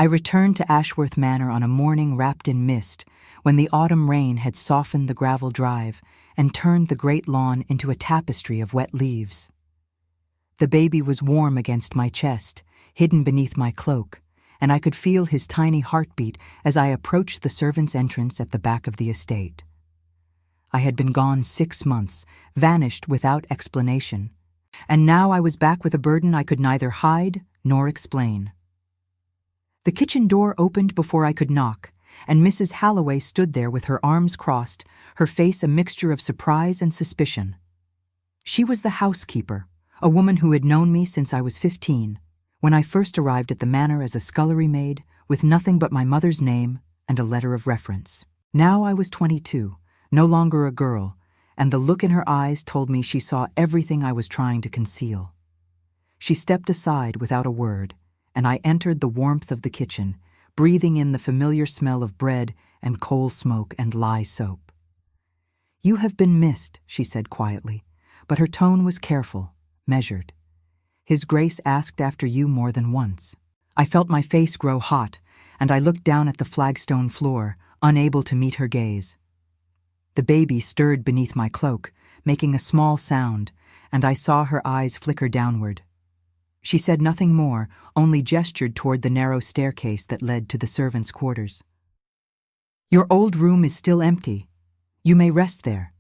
I returned to Ashworth Manor on a morning wrapped in mist, when the autumn rain had softened the gravel drive and turned the great lawn into a tapestry of wet leaves. The baby was warm against my chest, hidden beneath my cloak, and I could feel his tiny heartbeat as I approached the servants' entrance at the back of the estate. I had been gone 6 months, vanished without explanation, and now I was back with a burden I could neither hide nor explain. The kitchen door opened before I could knock, and Mrs. Halloway stood there with her arms crossed, her face a mixture of surprise and suspicion. She was the housekeeper, a woman who had known me since I was 15, when I first arrived at the manor as a scullery maid with nothing but my mother's name and a letter of reference. Now I was 22, no longer a girl, and the look in her eyes told me she saw everything I was trying to conceal. She stepped aside without a word, and I entered the warmth of the kitchen, breathing in the familiar smell of bread and coal smoke and lye soap. "You have been missed," she said quietly, but her tone was careful, measured. "His Grace asked after you more than once." I felt my face grow hot, and I looked down at the flagstone floor, unable to meet her gaze. The baby stirred beneath my cloak, making a small sound, and I saw her eyes flicker downward. She said nothing more, only gestured toward the narrow staircase that led to the servants' quarters. "Your old room is still empty. You may rest there,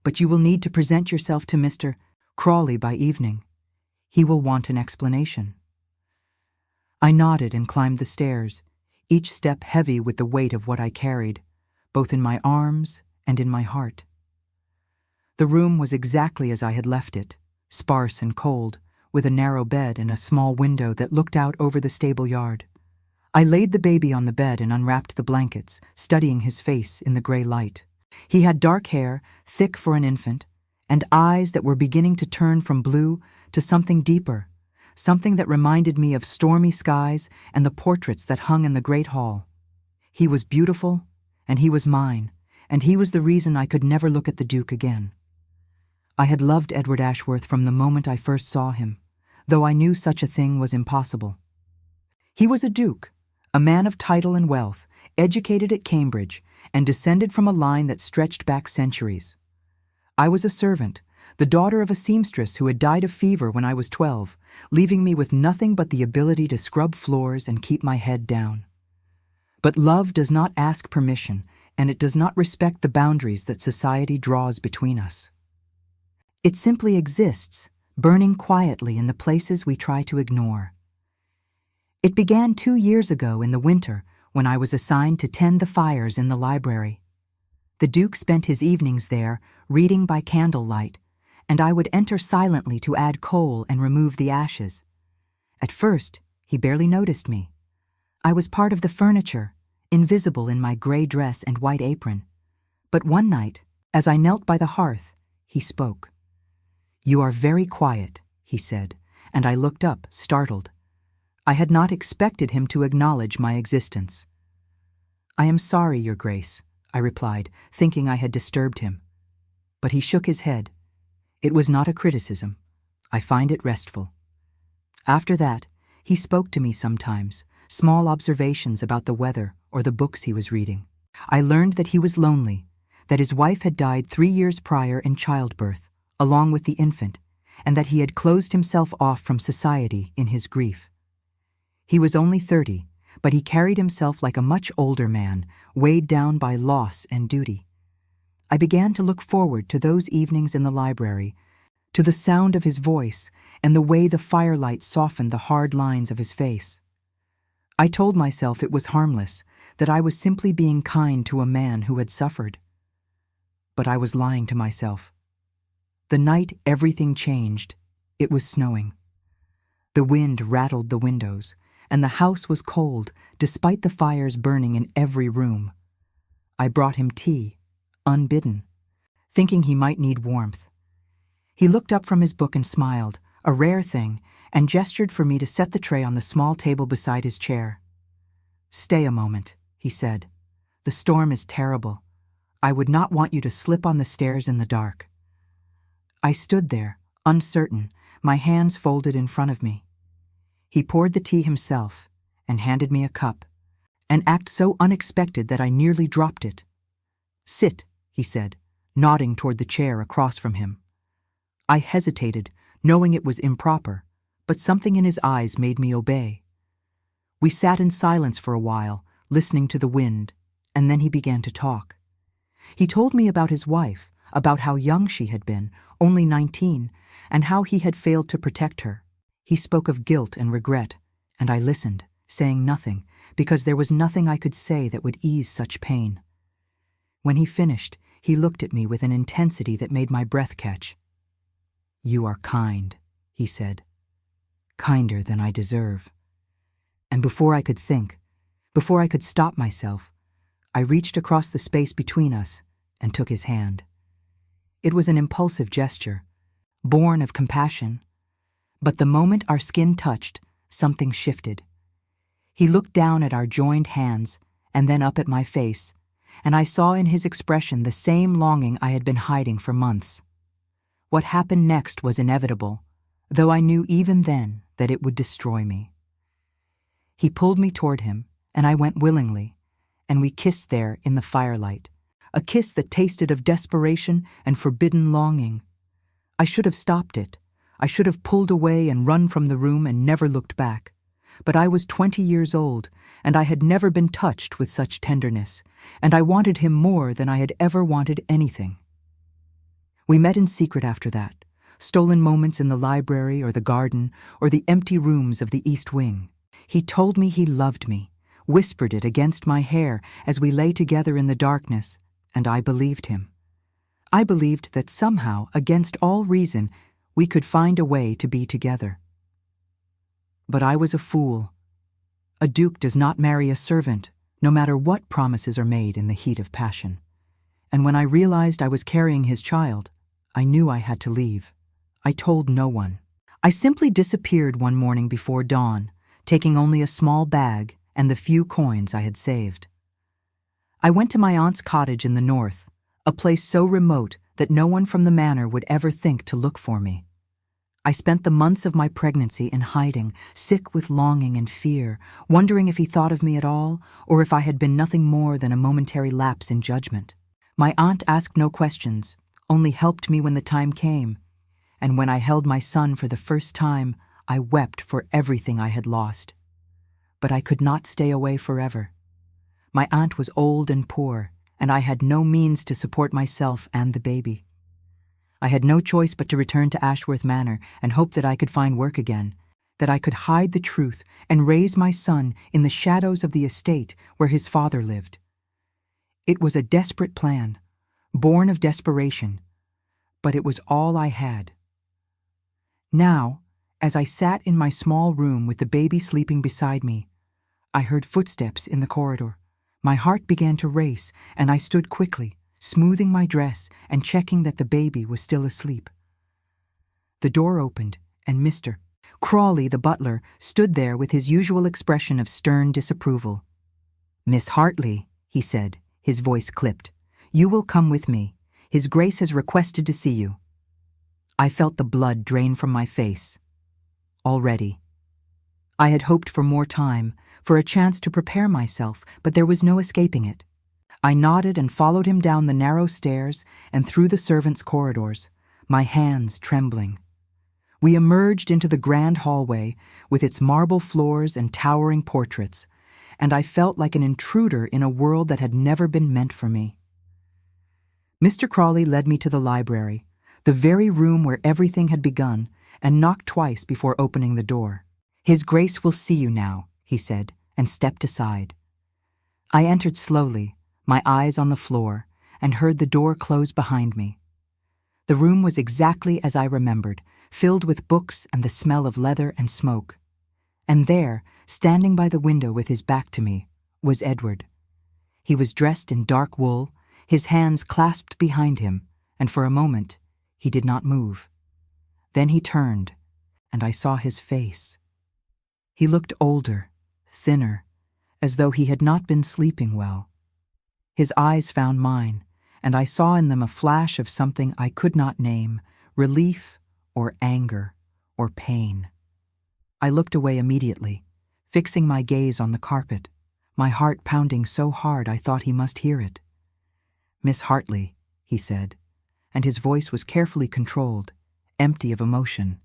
but you will need to present yourself to Mr. Crawley by evening. He will want an explanation." I nodded and climbed the stairs, each step heavy with the weight of what I carried, both in my arms and in my heart. The room was exactly as I had left it, sparse and cold, with a narrow bed and a small window that looked out over the stable yard. I laid the baby on the bed and unwrapped the blankets, studying his face in the gray light. He had dark hair, thick for an infant, and eyes that were beginning to turn from blue to something deeper, something that reminded me of stormy skies and the portraits that hung in the great hall. He was beautiful, and he was mine, and he was the reason I could never look at the Duke again. I had loved Edward Ashworth from the moment I first saw him, though I knew such a thing was impossible. He was a duke, a man of title and wealth, educated at Cambridge, and descended from a line that stretched back centuries. I was a servant, the daughter of a seamstress who had died of fever when I was 12, leaving me with nothing but the ability to scrub floors and keep my head down. But love does not ask permission, and it does not respect the boundaries that society draws between us. It simply exists, burning quietly in the places we try to ignore. It began 2 years ago in the winter when I was assigned to tend the fires in the library. The Duke spent his evenings there, reading by candlelight, and I would enter silently to add coal and remove the ashes. At first, he barely noticed me. I was part of the furniture, invisible in my gray dress and white apron. But one night, as I knelt by the hearth, he spoke. "You are very quiet," he said, and I looked up, startled. I had not expected him to acknowledge my existence. "I am sorry, Your Grace," I replied, thinking I had disturbed him. But he shook his head. It was not a criticism. I find it restful. After that, he spoke to me sometimes, small observations about the weather or the books he was reading. I learned that he was lonely, that his wife had died 3 years prior in childbirth, along with the infant, and that he had closed himself off from society in his grief. He was only 30, but he carried himself like a much older man, weighed down by loss and duty. I began to look forward to those evenings in the library, to the sound of his voice and the way the firelight softened the hard lines of his face. I told myself it was harmless, that I was simply being kind to a man who had suffered. But I was lying to myself. The night everything changed, it was snowing. The wind rattled the windows, and the house was cold despite the fires burning in every room. I brought him tea, unbidden, thinking he might need warmth. He looked up from his book and smiled, a rare thing, and gestured for me to set the tray on the small table beside his chair. "Stay a moment," he said. "The storm is terrible. I would not want you to slip on the stairs in the dark." I stood there, uncertain, my hands folded in front of me. He poured the tea himself, and handed me a cup, an act so unexpected that I nearly dropped it. "Sit," he said, nodding toward the chair across from him. I hesitated, knowing it was improper, but something in his eyes made me obey. We sat in silence for a while, listening to the wind, and then he began to talk. He told me about his wife, about how young she had been, only 19, and how he had failed to protect her. He spoke of guilt and regret, and I listened, saying nothing, because there was nothing I could say that would ease such pain. When he finished, he looked at me with an intensity that made my breath catch. "You are kind," he said. "Kinder than I deserve." And before I could think, before I could stop myself, I reached across the space between us and took his hand. It was an impulsive gesture, born of compassion. But the moment our skin touched, something shifted. He looked down at our joined hands and then up at my face, and I saw in his expression the same longing I had been hiding for months. What happened next was inevitable, though I knew even then that it would destroy me. He pulled me toward him, and I went willingly, and we kissed there in the firelight, a kiss that tasted of desperation and forbidden longing. I should have stopped it. I should have pulled away and run from the room and never looked back. But I was 20 years old, and I had never been touched with such tenderness, and I wanted him more than I had ever wanted anything. We met in secret after that, stolen moments in the library or the garden or the empty rooms of the East Wing. He told me he loved me, whispered it against my hair as we lay together in the darkness, and I believed him. I believed that somehow, against all reason, we could find a way to be together. But I was a fool. A duke does not marry a servant, no matter what promises are made in the heat of passion. And when I realized I was carrying his child, I knew I had to leave. I told no one. I simply disappeared one morning before dawn, taking only a small bag and the few coins I had saved. I went to my aunt's cottage in the north, a place so remote that no one from the manor would ever think to look for me. I spent the months of my pregnancy in hiding, sick with longing and fear, wondering if he thought of me at all, or if I had been nothing more than a momentary lapse in judgment. My aunt asked no questions, only helped me when the time came, and when I held my son for the first time, I wept for everything I had lost. But I could not stay away forever. My aunt was old and poor, and I had no means to support myself and the baby. I had no choice but to return to Ashworth Manor and hope that I could find work again, that I could hide the truth and raise my son in the shadows of the estate where his father lived. It was a desperate plan, born of desperation, but it was all I had. Now, as I sat in my small room with the baby sleeping beside me, I heard footsteps in the corridor. My heart began to race, and I stood quickly, smoothing my dress and checking that the baby was still asleep. The door opened, and Mr. Crawley, the butler, stood there with his usual expression of stern disapproval. "Miss Hartley," he said, his voice clipped, "you will come with me. His Grace has requested to see you." I felt the blood drain from my face. Already. I had hoped for more time, for a chance to prepare myself, but there was no escaping it. I nodded and followed him down the narrow stairs and through the servants' corridors, my hands trembling. We emerged into the grand hallway with its marble floors and towering portraits, and I felt like an intruder in a world that had never been meant for me. Mr. Crawley led me to the library, the very room where everything had begun, and knocked twice before opening the door. "His Grace will see you now," he said, and stepped aside. I entered slowly, my eyes on the floor, and heard the door close behind me. The room was exactly as I remembered, filled with books and the smell of leather and smoke. And there, standing by the window with his back to me, was Edward. He was dressed in dark wool, his hands clasped behind him, and for a moment he did not move. Then he turned, and I saw his face. He looked older, thinner, as though he had not been sleeping well. His eyes found mine, and I saw in them a flash of something I could not name, relief or anger or pain. I looked away immediately, fixing my gaze on the carpet, my heart pounding so hard I thought he must hear it. "Miss Hartley," he said, and his voice was carefully controlled, empty of emotion.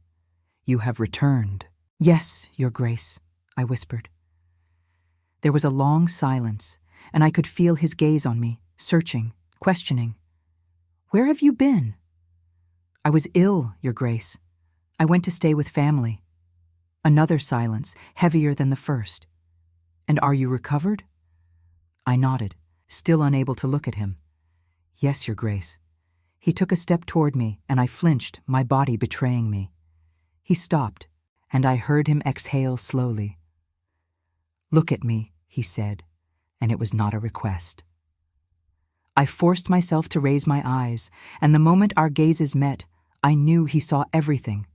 "You have returned." "Yes, Your Grace," I whispered. There was a long silence, and I could feel his gaze on me, searching, questioning. "Where have you been?" "I was ill, Your Grace. I went to stay with family." Another silence, heavier than the first. "And are you recovered?" I nodded, still unable to look at him. "Yes, Your Grace." He took a step toward me, and I flinched, my body betraying me. He stopped, and I heard him exhale slowly. "Look at me," he said, and it was not a request. I forced myself to raise my eyes, and the moment our gazes met, I knew he saw everything.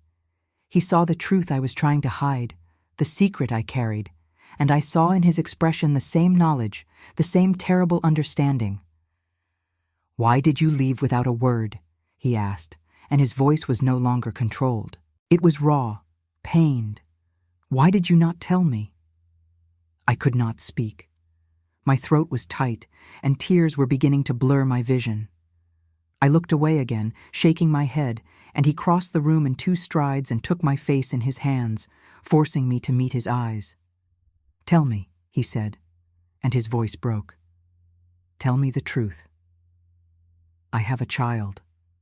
He saw the truth I was trying to hide, the secret I carried, and I saw in his expression the same knowledge, the same terrible understanding. "Why did you leave without a word?" he asked, and his voice was no longer controlled. It was raw, pained. "Why did you not tell me?" I could not speak. My throat was tight, and tears were beginning to blur my vision. I looked away again, shaking my head, and he crossed the room in 2 strides and took my face in his hands, forcing me to meet his eyes. "Tell me," he said, and his voice broke. "Tell me the truth." "I have a child,"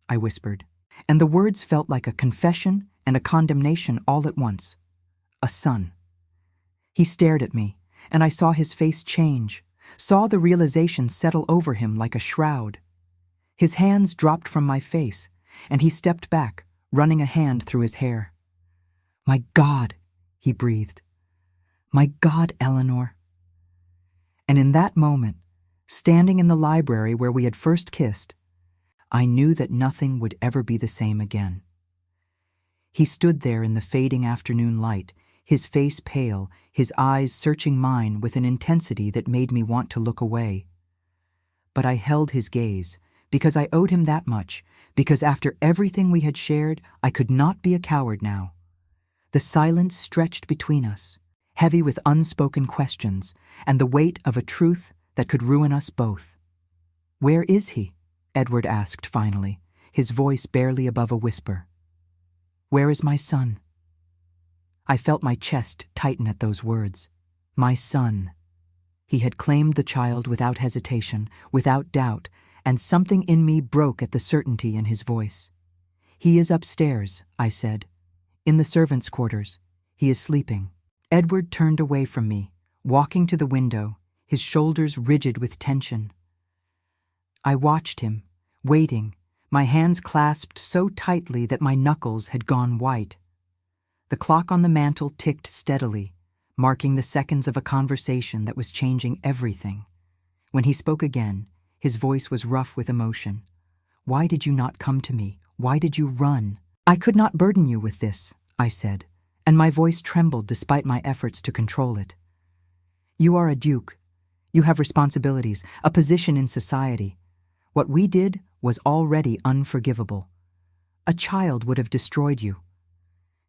I whispered, and the words felt like a confession and a condemnation all at once. "A son." He stared at me, and I saw his face change, saw the realization settle over him like a shroud. His hands dropped from my face, and he stepped back, running a hand through his hair. "My God," he breathed. "My God, Eleanor." And in that moment, standing in the library where we had first kissed, I knew that nothing would ever be the same again. He stood there in the fading afternoon light, his face pale, his eyes searching mine with an intensity that made me want to look away. But I held his gaze, because I owed him that much, because after everything we had shared, I could not be a coward now. The silence stretched between us, heavy with unspoken questions, and the weight of a truth that could ruin us both. "Where is he?" Edward asked finally, his voice barely above a whisper. "Where is my son?" I felt my chest tighten at those words. My son. He had claimed the child without hesitation, without doubt, and something in me broke at the certainty in his voice. "He is upstairs," I said. "In the servants' quarters. He is sleeping." Edward turned away from me, walking to the window, his shoulders rigid with tension. I watched him, waiting, my hands clasped so tightly that my knuckles had gone white. The clock on the mantel ticked steadily, marking the seconds of a conversation that was changing everything. When he spoke again, his voice was rough with emotion. "Why did you not come to me? Why did you run?" "I could not burden you with this," I said, and my voice trembled despite my efforts to control it. "You are a duke. You have responsibilities, a position in society. What we did was already unforgivable. A child would have destroyed you."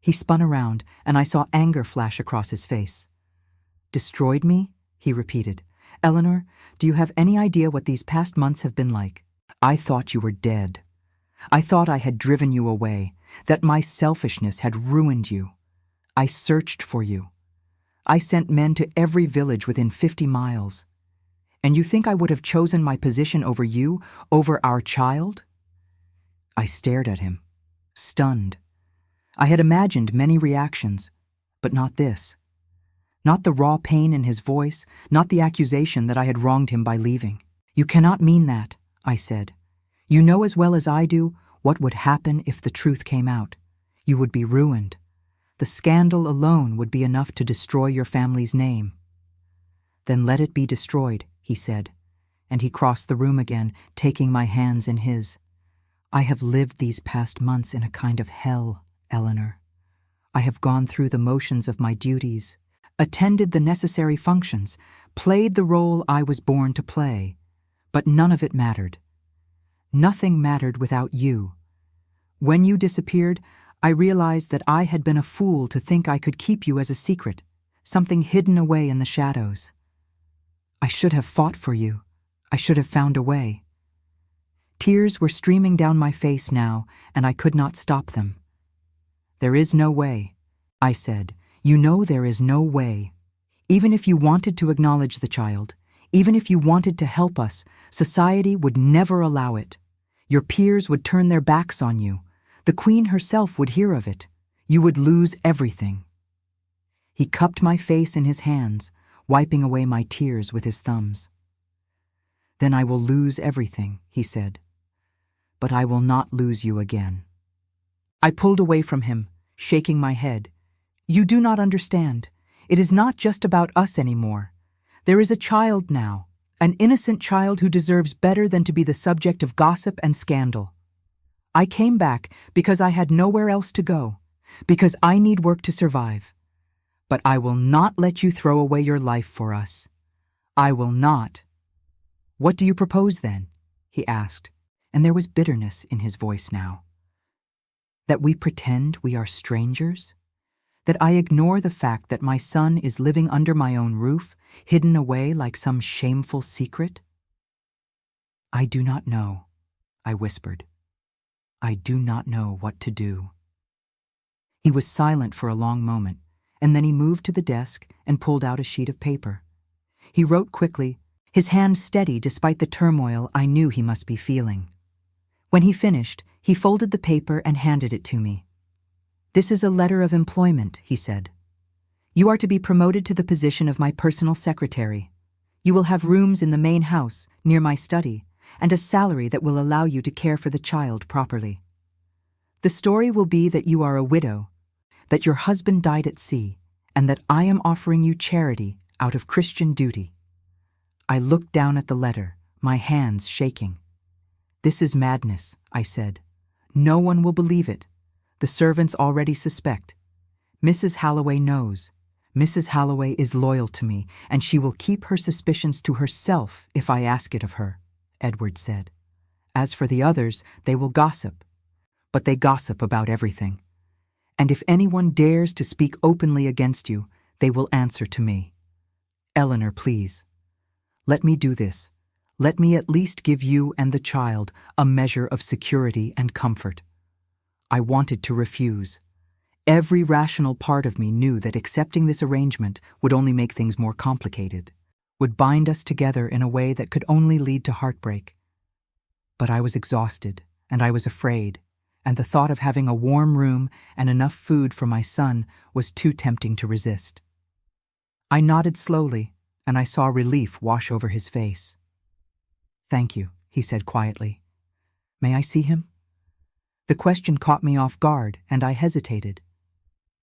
He spun around, and I saw anger flash across his face. "Destroyed me?" he repeated. "Eleanor, do you have any idea what these past months have been like? I thought you were dead. I thought I had driven you away, that my selfishness had ruined you. I searched for you. I sent men to every village within 50 miles. And you think I would have chosen my position over you, over our child?" I stared at him, stunned. I had imagined many reactions, but not this. Not the raw pain in his voice, not the accusation that I had wronged him by leaving. "You cannot mean that," I said. "You know as well as I do what would happen if the truth came out. You would be ruined. The scandal alone would be enough to destroy your family's name." "Then let it be destroyed," he said, and he crossed the room again, taking my hands in his. "I have lived these past months in a kind of hell, Eleanor. I have gone through the motions of my duties, attended the necessary functions, played the role I was born to play, but none of it mattered. Nothing mattered without you. When you disappeared, I realized that I had been a fool to think I could keep you as a secret, something hidden away in the shadows. I should have fought for you. I should have found a way. Tears were streaming down my face now, and I could not stop them. There is no way, I said. You know there is no way. Even if you wanted to acknowledge the child, even if you wanted to help us, society would never allow it. Your peers would turn their backs on you. The Queen herself would hear of it. You would lose everything. He cupped my face in his hands, wiping away my tears with his thumbs. Then I will lose everything, he said. But I will not lose you again. I pulled away from him, shaking my head. You do not understand. It is not just about us anymore. There is a child now, an innocent child who deserves better than to be the subject of gossip and scandal. I came back because I had nowhere else to go, because I need work to survive. But I will not let you throw away your life for us. I will not. What do you propose then? He asked, and there was bitterness in his voice now. That we pretend we are strangers? That I ignore the fact that my son is living under my own roof, hidden away like some shameful secret? I do not know, I whispered. I do not know what to do. He was silent for a long moment, and then he moved to the desk and pulled out a sheet of paper. He wrote quickly, his hand steady despite the turmoil I knew he must be feeling. When he finished, he folded the paper and handed it to me. This is a letter of employment, he said. You are to be promoted to the position of my personal secretary. You will have rooms in the main house, near my study, and a salary that will allow you to care for the child properly. The story will be that you are a widow, that your husband died at sea, and that I am offering you charity out of Christian duty. I looked down at the letter, my hands shaking. This is madness, I said. No one will believe it. The servants already suspect. Mrs. Halloway knows. Mrs. Halloway is loyal to me, and she will keep her suspicions to herself if I ask it of her, Edward said. As for the others, they will gossip. But they gossip about everything. And if anyone dares to speak openly against you, they will answer to me. Eleanor, please. Let me do this. Let me at least give you and the child a measure of security and comfort. I wanted to refuse. Every rational part of me knew that accepting this arrangement would only make things more complicated, would bind us together in a way that could only lead to heartbreak. But I was exhausted, and I was afraid, and the thought of having a warm room and enough food for my son was too tempting to resist. I nodded slowly, and I saw relief wash over his face. Thank you, he said quietly. May I see him? The question caught me off guard, and I hesitated.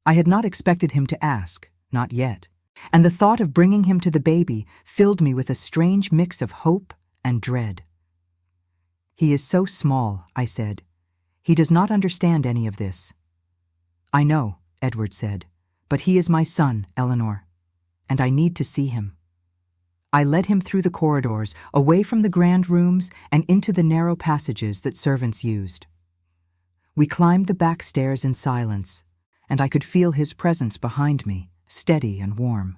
I had not expected him to ask, not yet, and the thought of bringing him to the baby filled me with a strange mix of hope and dread. He is so small, I said. He does not understand any of this. I know, Edward said, but he is my son, Eleanor, and I need to see him. I led him through the corridors, away from the grand rooms and into the narrow passages that servants used. We climbed the back stairs in silence, and I could feel his presence behind me, steady and warm.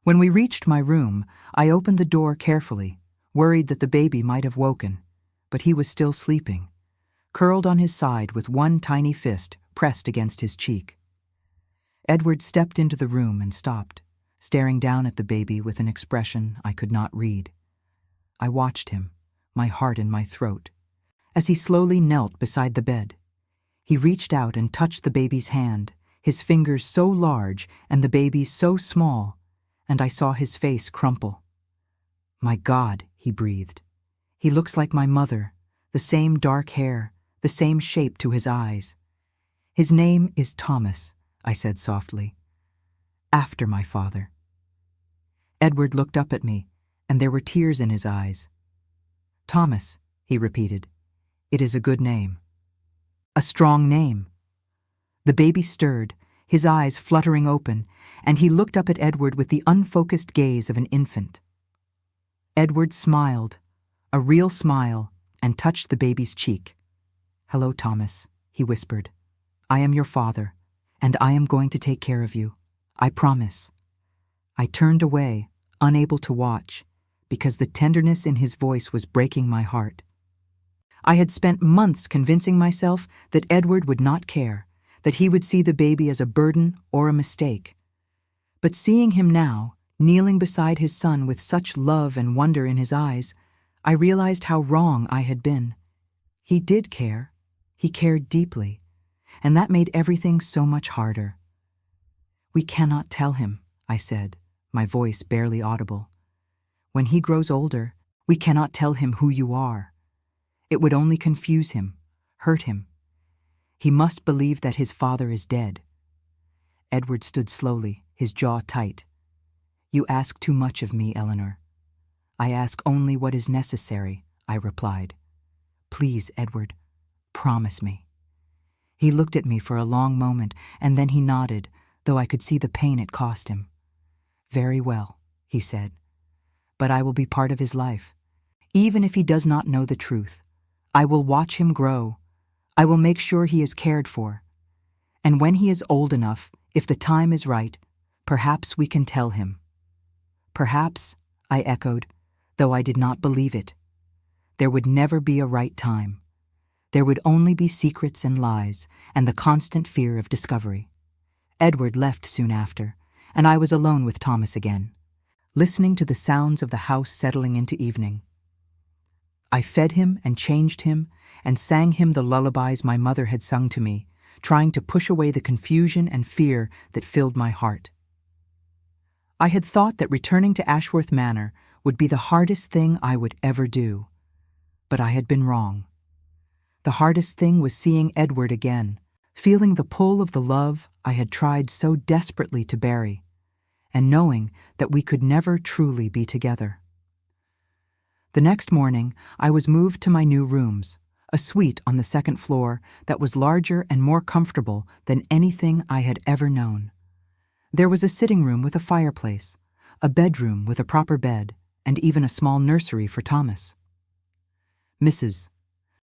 When we reached my room, I opened the door carefully, worried that the baby might have woken, but he was still sleeping, curled on his side with one tiny fist pressed against his cheek. Edward stepped into the room and stopped, staring down at the baby with an expression I could not read. I watched him, my heart in my throat, as he slowly knelt beside the bed. He reached out and touched the baby's hand, his fingers so large and the baby so small, and I saw his face crumple. My God, he breathed. He looks like my mother, the same dark hair, the same shape to his eyes. His name is Thomas, I said softly. After my father. Edward looked up at me, and there were tears in his eyes. Thomas, he repeated. It is a good name. A strong name. The baby stirred, his eyes fluttering open, and he looked up at Edward with the unfocused gaze of an infant. Edward smiled, a real smile, and touched the baby's cheek. Hello, Thomas, he whispered. I am your father, and I am going to take care of you. I promise. I turned away, unable to watch, because the tenderness in his voice was breaking my heart. I had spent months convincing myself that Edward would not care, that he would see the baby as a burden or a mistake. But seeing him now, kneeling beside his son with such love and wonder in his eyes, I realized how wrong I had been. He did care. He cared deeply, and that made everything so much harder. "We cannot tell him," I said, my voice barely audible. "When he grows older, we cannot tell him who you are. It would only confuse him, hurt him. He must believe that his father is dead." Edward stood slowly, his jaw tight. "You ask too much of me, Eleanor." "I ask only what is necessary," I replied. "Please, Edward, promise me." He looked at me for a long moment, and then he nodded, though I could see the pain it cost him. "Very well," he said, "but I will be part of his life. Even if he does not know the truth, I will watch him grow. I will make sure he is cared for. And when he is old enough, if the time is right, perhaps we can tell him." "Perhaps," I echoed, though I did not believe it. There would never be a right time. There would only be secrets and lies, and the constant fear of discovery. Edward left soon after, and I was alone with Thomas again, listening to the sounds of the house settling into evening. I fed him and changed him and sang him the lullabies my mother had sung to me, trying to push away the confusion and fear that filled my heart. I had thought that returning to Ashworth Manor would be the hardest thing I would ever do, but I had been wrong. The hardest thing was seeing Edward again, feeling the pull of the love I had tried so desperately to bury, and knowing that we could never truly be together. The next morning, I was moved to my new rooms, a suite on the second floor that was larger and more comfortable than anything I had ever known. There was a sitting room with a fireplace, a bedroom with a proper bed, and even a small nursery for Thomas. Mrs.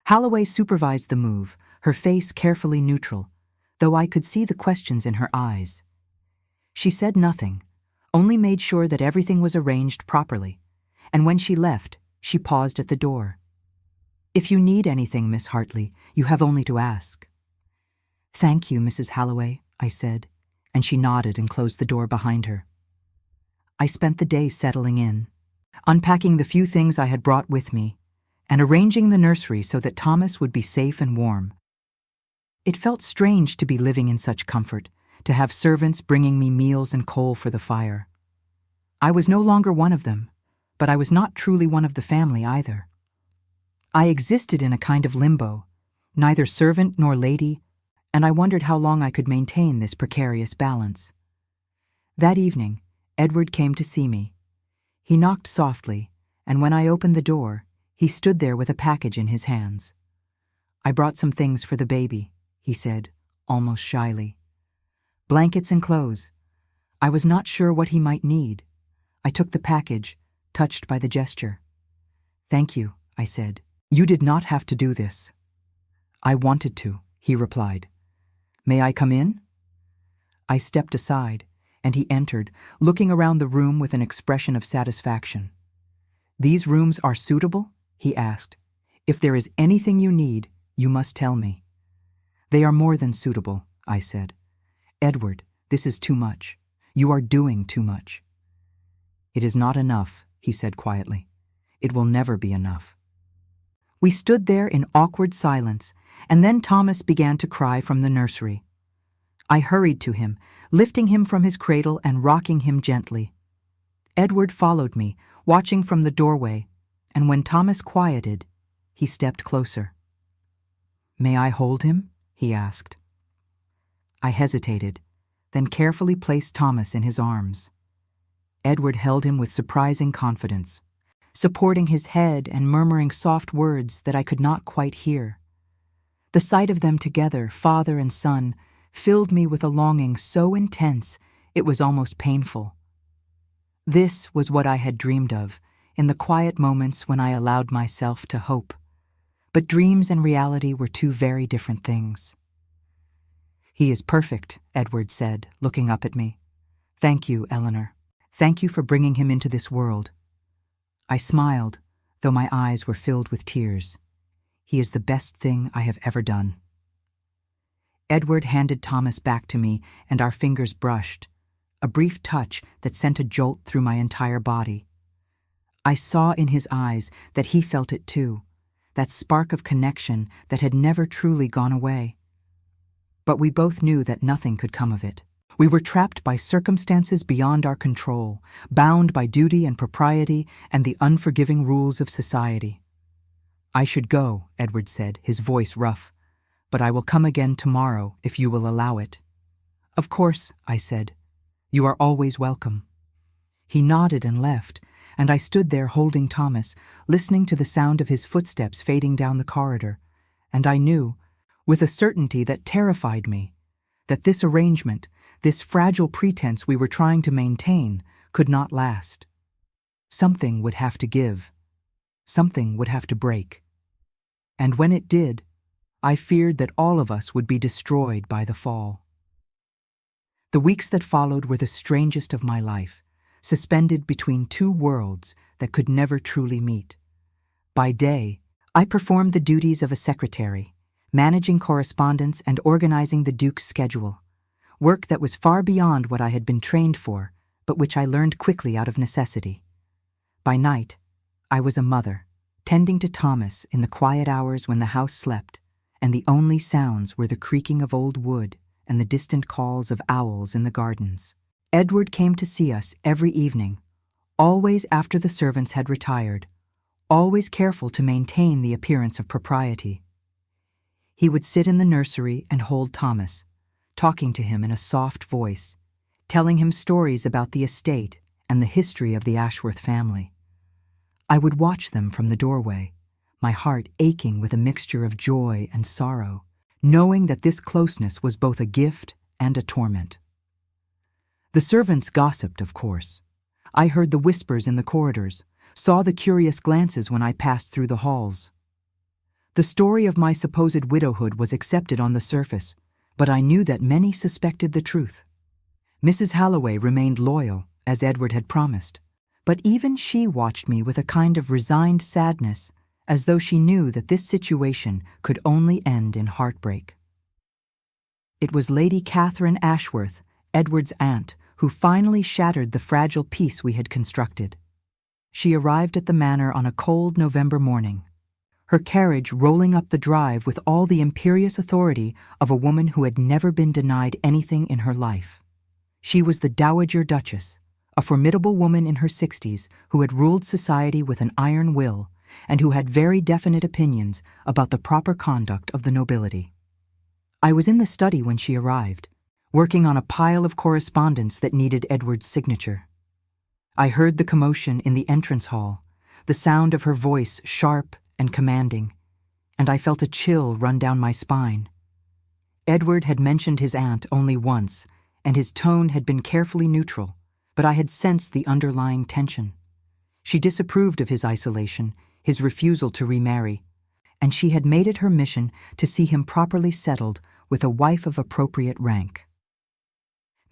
Holloway supervised the move, her face carefully neutral, though I could see the questions in her eyes. She said nothing, only made sure that everything was arranged properly, and when she left, she paused at the door. "If you need anything, Miss Hartley, you have only to ask." "Thank you, Mrs. Holloway," I said, and she nodded and closed the door behind her. I spent the day settling in, unpacking the few things I had brought with me, and arranging the nursery so that Thomas would be safe and warm. It felt strange to be living in such comfort, to have servants bringing me meals and coal for the fire. I was no longer one of them, but I was not truly one of the family either. I existed in a kind of limbo, neither servant nor lady, and I wondered how long I could maintain this precarious balance. That evening, Edward came to see me. He knocked softly, and when I opened the door, he stood there with a package in his hands. "I brought some things for the baby," he said, almost shyly. "Blankets and clothes. I was not sure what he might need." I took the package, touched by the gesture. "Thank you," I said. "You did not have to do this." "I wanted to," he replied. "May I come in?" I stepped aside, and he entered, looking around the room with an expression of satisfaction. "These rooms are suitable?" he asked. "If there is anything you need, you must tell me." "They are more than suitable," I said. "Edward, this is too much. You are doing too much." "It is not enough," he said quietly. "It will never be enough." We stood there in awkward silence, and then Thomas began to cry from the nursery. I hurried to him, lifting him from his cradle and rocking him gently. Edward followed me, watching from the doorway, and when Thomas quieted, he stepped closer. "May I hold him?" he asked. I hesitated, then carefully placed Thomas in his arms. Edward held him with surprising confidence, supporting his head and murmuring soft words that I could not quite hear. The sight of them together, father and son, filled me with a longing so intense it was almost painful. This was what I had dreamed of in the quiet moments when I allowed myself to hope. But dreams and reality were two very different things. "He is perfect," Edward said, looking up at me. "Thank you, Eleanor." Thank you for bringing him into this world." I smiled, though my eyes were filled with tears. "He is the best thing I have ever done." Edward handed Thomas back to me, and our fingers brushed, a brief touch that sent a jolt through my entire body. I saw in his eyes that he felt it too, that spark of connection that had never truly gone away. But we both knew that nothing could come of it. We were trapped by circumstances beyond our control, bound by duty and propriety and the unforgiving rules of society. "I should go," Edward said, his voice rough, "but I will come again tomorrow if you will allow it." "Of course," I said. "You are always welcome." He nodded and left, and I stood there holding Thomas, listening to the sound of his footsteps fading down the corridor, and I knew, with a certainty that terrified me, that this arrangement, this fragile pretense we were trying to maintain, could not last. Something would have to give. Something would have to break. And when it did, I feared that all of us would be destroyed by the fall. The weeks that followed were the strangest of my life, suspended between two worlds that could never truly meet. By day, I performed the duties of a secretary, managing correspondence and organizing the Duke's schedule, work that was far beyond what I had been trained for, but which I learned quickly out of necessity. By night, I was a mother, tending to Thomas in the quiet hours when the house slept, and the only sounds were the creaking of old wood and the distant calls of owls in the gardens. Edward came to see us every evening, always after the servants had retired, always careful to maintain the appearance of propriety. He would sit in the nursery and hold Thomas, talking to him in a soft voice, telling him stories about the estate and the history of the Ashworth family. I would watch them from the doorway, my heart aching with a mixture of joy and sorrow, knowing that this closeness was both a gift and a torment. The servants gossiped, of course. I heard the whispers in the corridors, saw the curious glances when I passed through the halls. The story of my supposed widowhood was accepted on the surface, but I knew that many suspected the truth. Mrs. Halloway remained loyal, as Edward had promised, but even she watched me with a kind of resigned sadness, as though she knew that this situation could only end in heartbreak. It was Lady Catherine Ashworth, Edward's aunt, who finally shattered the fragile peace we had constructed. She arrived at the manor on a cold November morning, her carriage rolling up the drive with all the imperious authority of a woman who had never been denied anything in her life. She was the Dowager Duchess, a formidable woman in her 60s who had ruled society with an iron will and who had very definite opinions about the proper conduct of the nobility. I was in the study when she arrived, working on a pile of correspondence that needed Edward's signature. I heard the commotion in the entrance hall, the sound of her voice sharp and commanding, and I felt a chill run down my spine. Edward had mentioned his aunt only once, and his tone had been carefully neutral, but I had sensed the underlying tension. She disapproved of his isolation, his refusal to remarry, and she had made it her mission to see him properly settled with a wife of appropriate rank.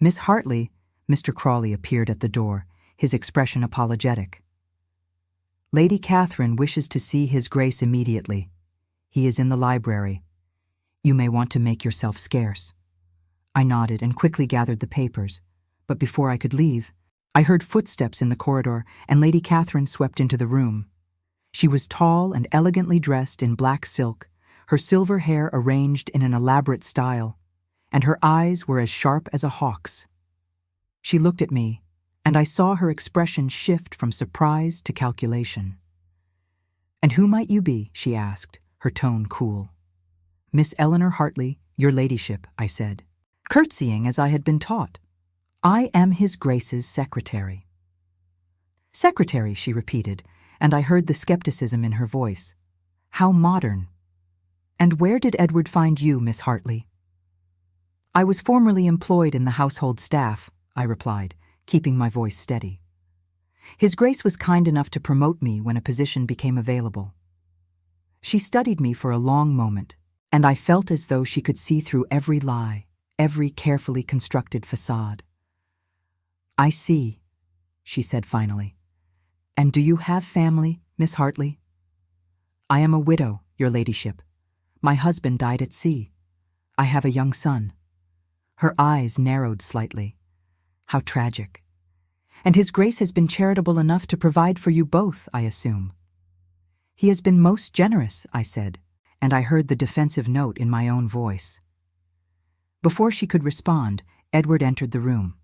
"Miss Hartley," Mr. Crawley appeared at the door, his expression apologetic. "Lady Catherine wishes to see His Grace immediately. He is in the library. You may want to make yourself scarce." I nodded and quickly gathered the papers, but before I could leave, I heard footsteps in the corridor and Lady Catherine swept into the room. She was tall and elegantly dressed in black silk, her silver hair arranged in an elaborate style, and her eyes were as sharp as a hawk's. She looked at me, and I saw her expression shift from surprise to calculation. "And who might you be?" she asked, her tone cool. "Miss Eleanor Hartley, your ladyship," I said, curtsying as I had been taught. "I am His Grace's secretary." "Secretary," she repeated, and I heard the skepticism in her voice. "How modern. And where did Edward find you, Miss Hartley?" "I was formerly employed in the household staff," I replied, keeping my voice steady. "His Grace was kind enough to promote me when a position became available." She studied me for a long moment, and I felt as though she could see through every lie, every carefully constructed facade. "I see. she said finally. "And do you have family, Miss Hartley?" "I am a widow, your ladyship. My husband died at sea. I have a young son." Her eyes narrowed slightly. "How tragic. And His Grace has been charitable enough to provide for you both, I assume." "He has been most generous," I said, and I heard the defensive note in my own voice. Before she could respond, Edward entered the room.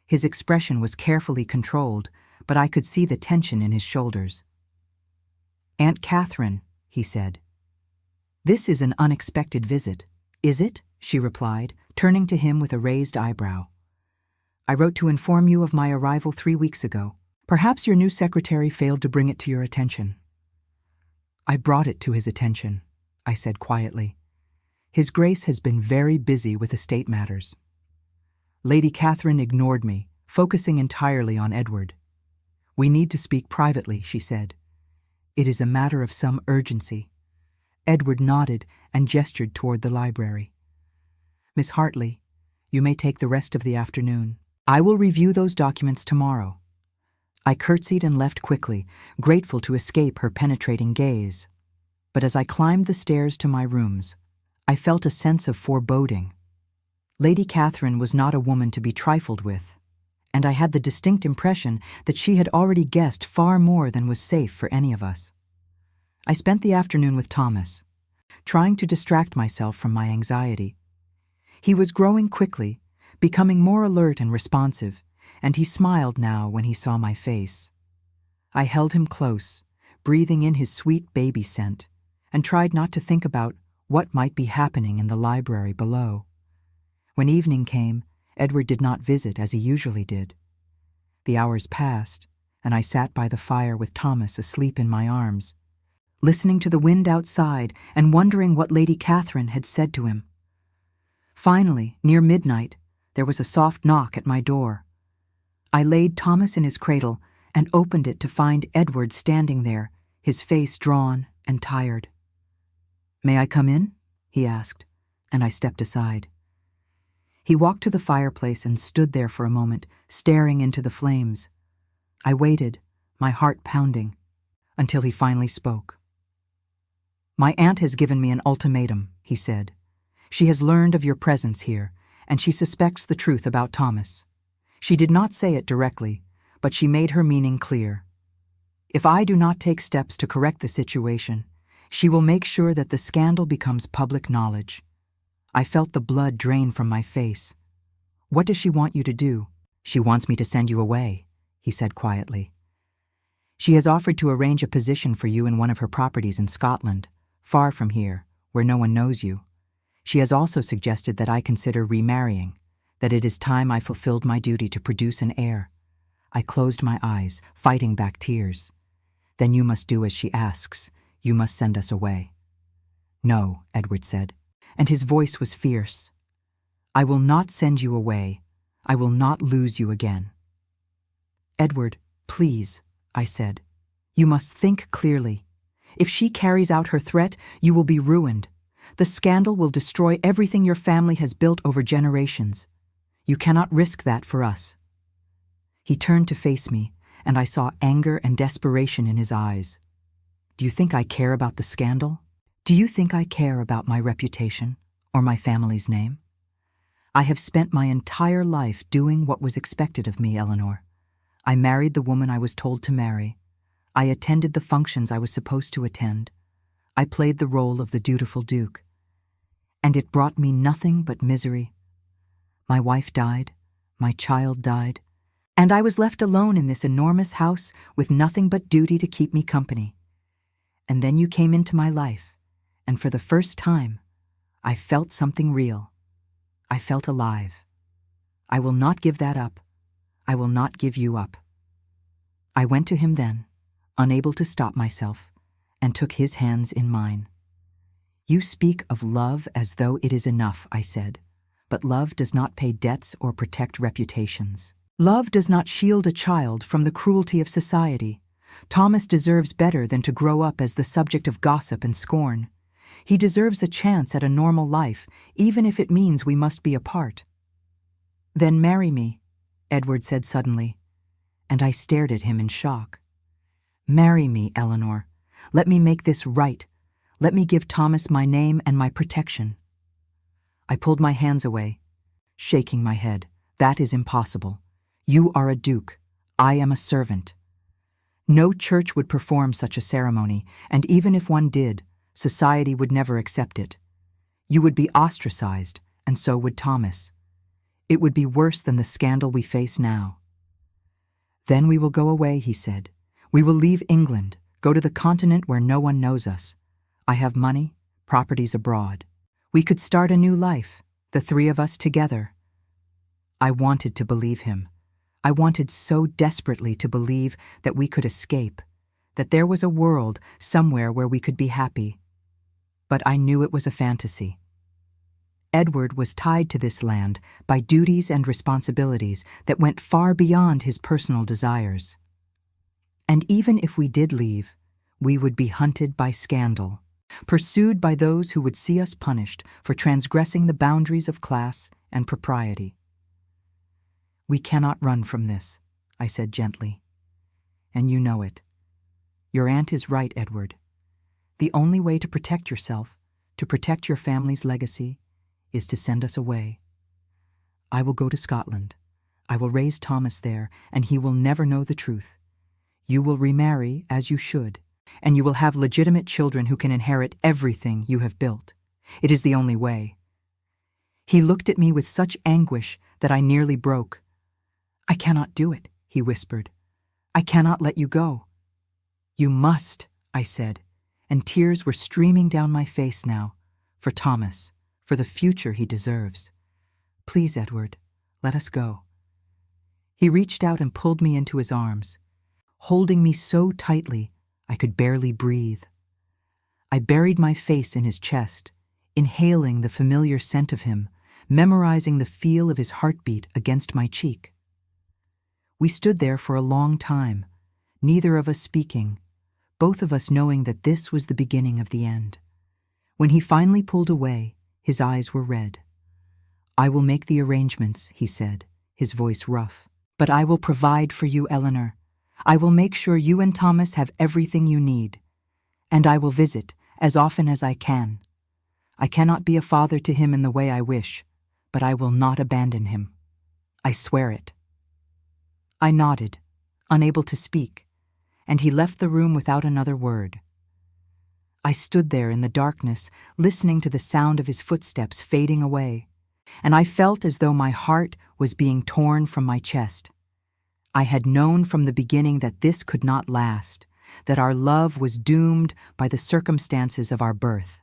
His expression was carefully controlled, but I could see the tension in his shoulders. "Aunt Catherine," he said. "This is an unexpected visit, is it?" she replied, turning to him with a raised eyebrow. "I wrote to inform you of my arrival 3 weeks ago. Perhaps your new secretary failed to bring it to your attention." "I brought it to his attention," I said quietly. "His Grace has been very busy with estate matters." Lady Catherine ignored me, focusing entirely on Edward. "We need to speak privately," she said. "It is a matter of some urgency." Edward nodded and gestured toward the library. "Miss Hartley, you may take the rest of the afternoon. I will review those documents tomorrow." I curtsied and left quickly, grateful to escape her penetrating gaze. But as I climbed the stairs to my rooms, I felt a sense of foreboding. Lady Catherine was not a woman to be trifled with, and I had the distinct impression that she had already guessed far more than was safe for any of us. I spent the afternoon with Thomas, trying to distract myself from my anxiety. He was growing quickly, becoming more alert and responsive, and he smiled now when he saw my face. I held him close, breathing in his sweet baby scent, and tried not to think about what might be happening in the library below. When evening came, Edward did not visit as he usually did. The hours passed, and I sat by the fire with Thomas asleep in my arms, listening to the wind outside and wondering what Lady Catherine had said to him. Finally, near midnight, there was a soft knock at my door. I laid Thomas in his cradle and opened it to find Edward standing there, his face drawn and tired. "May I come in?" he asked, and I stepped aside. He walked to the fireplace and stood there for a moment, staring into the flames. I waited, my heart pounding, until he finally spoke. "My aunt has given me an ultimatum," he said. "She has learned of your presence here, and she suspects the truth about Thomas. She did not say it directly, but she made her meaning clear. If I do not take steps to correct the situation, she will make sure that the scandal becomes public knowledge." I felt the blood drain from my face. "What does she want you to do?" "She wants me to send you away," he said quietly. "She has offered to arrange a position for you in one of her properties in Scotland, far from here, where no one knows you. She has also suggested that I consider remarrying, that it is time I fulfilled my duty to produce an heir." I closed my eyes, fighting back tears. "Then you must do as she asks. You must send us away." "No," Edward said, and his voice was fierce. "I will not send you away. I will not lose you again." "Edward, please," I said. "You must think clearly. If she carries out her threat, you will be ruined. The scandal will destroy everything your family has built over generations. You cannot risk that for us." He turned to face me, and I saw anger and desperation in his eyes. "Do you think I care about the scandal? Do you think I care about my reputation or my family's name? I have spent my entire life doing what was expected of me, Eleanor. I married the woman I was told to marry. I attended the functions I was supposed to attend. I played the role of the dutiful duke. And it brought me nothing but misery. My wife died, my child died, and I was left alone in this enormous house with nothing but duty to keep me company. And then you came into my life, and for the first time, I felt something real. I felt alive. I will not give that up. I will not give you up." I went to him then, unable to stop myself, and took his hands in mine. "You speak of love as though it is enough," I said, "but love does not pay debts or protect reputations. Love does not shield a child from the cruelty of society. Thomas deserves better than to grow up as the subject of gossip and scorn. He deserves a chance at a normal life, even if it means we must be apart." "Then marry me," Edward said suddenly, and I stared at him in shock. "Marry me, Eleanor. Let me make this right. Let me give Thomas my name and my protection." I pulled my hands away, shaking my head. "That is impossible. You are a duke. I am a servant." No church would perform such a ceremony, and even if one did, society would never accept it. You would be ostracized, and so would Thomas. It would be worse than the scandal we face now. "Then we will go away," he said. "We will leave England, go to the continent where no one knows us. I have money, properties abroad. We could start a new life, the three of us together." I wanted to believe him. I wanted so desperately to believe that we could escape, that there was a world somewhere where we could be happy. But I knew it was a fantasy. Edward was tied to this land by duties and responsibilities that went far beyond his personal desires. And even if we did leave, we would be hunted by scandal, pursued by those who would see us punished for transgressing the boundaries of class and propriety. "We cannot run from this," I said gently. "And you know it. Your aunt is right, Edward. The only way to protect yourself, to protect your family's legacy, is to send us away. I will go to Scotland. I will raise Thomas there, and he will never know the truth. You will remarry as you should, and you will have legitimate children who can inherit everything you have built. It is the only way." He looked at me with such anguish that I nearly broke. "I cannot do it," he whispered. "I cannot let you go." "You must," I said, and tears were streaming down my face now, for Thomas, for the future he deserves. "Please, Edward, let us go." He reached out and pulled me into his arms, holding me so tightly I could barely breathe. I buried my face in his chest, inhaling the familiar scent of him, memorizing the feel of his heartbeat against my cheek. We stood there for a long time, neither of us speaking, both of us knowing that this was the beginning of the end. When he finally pulled away, his eyes were red. "I will make the arrangements," he said, his voice rough. "But I will provide for you, Eleanor. I will make sure you and Thomas have everything you need. And I will visit as often as I can. I cannot be a father to him in the way I wish, but I will not abandon him. I swear it." I nodded, unable to speak, and he left the room without another word. I stood there in the darkness, listening to the sound of his footsteps fading away, and I felt as though my heart was being torn from my chest. I had known from the beginning that this could not last, that our love was doomed by the circumstances of our birth.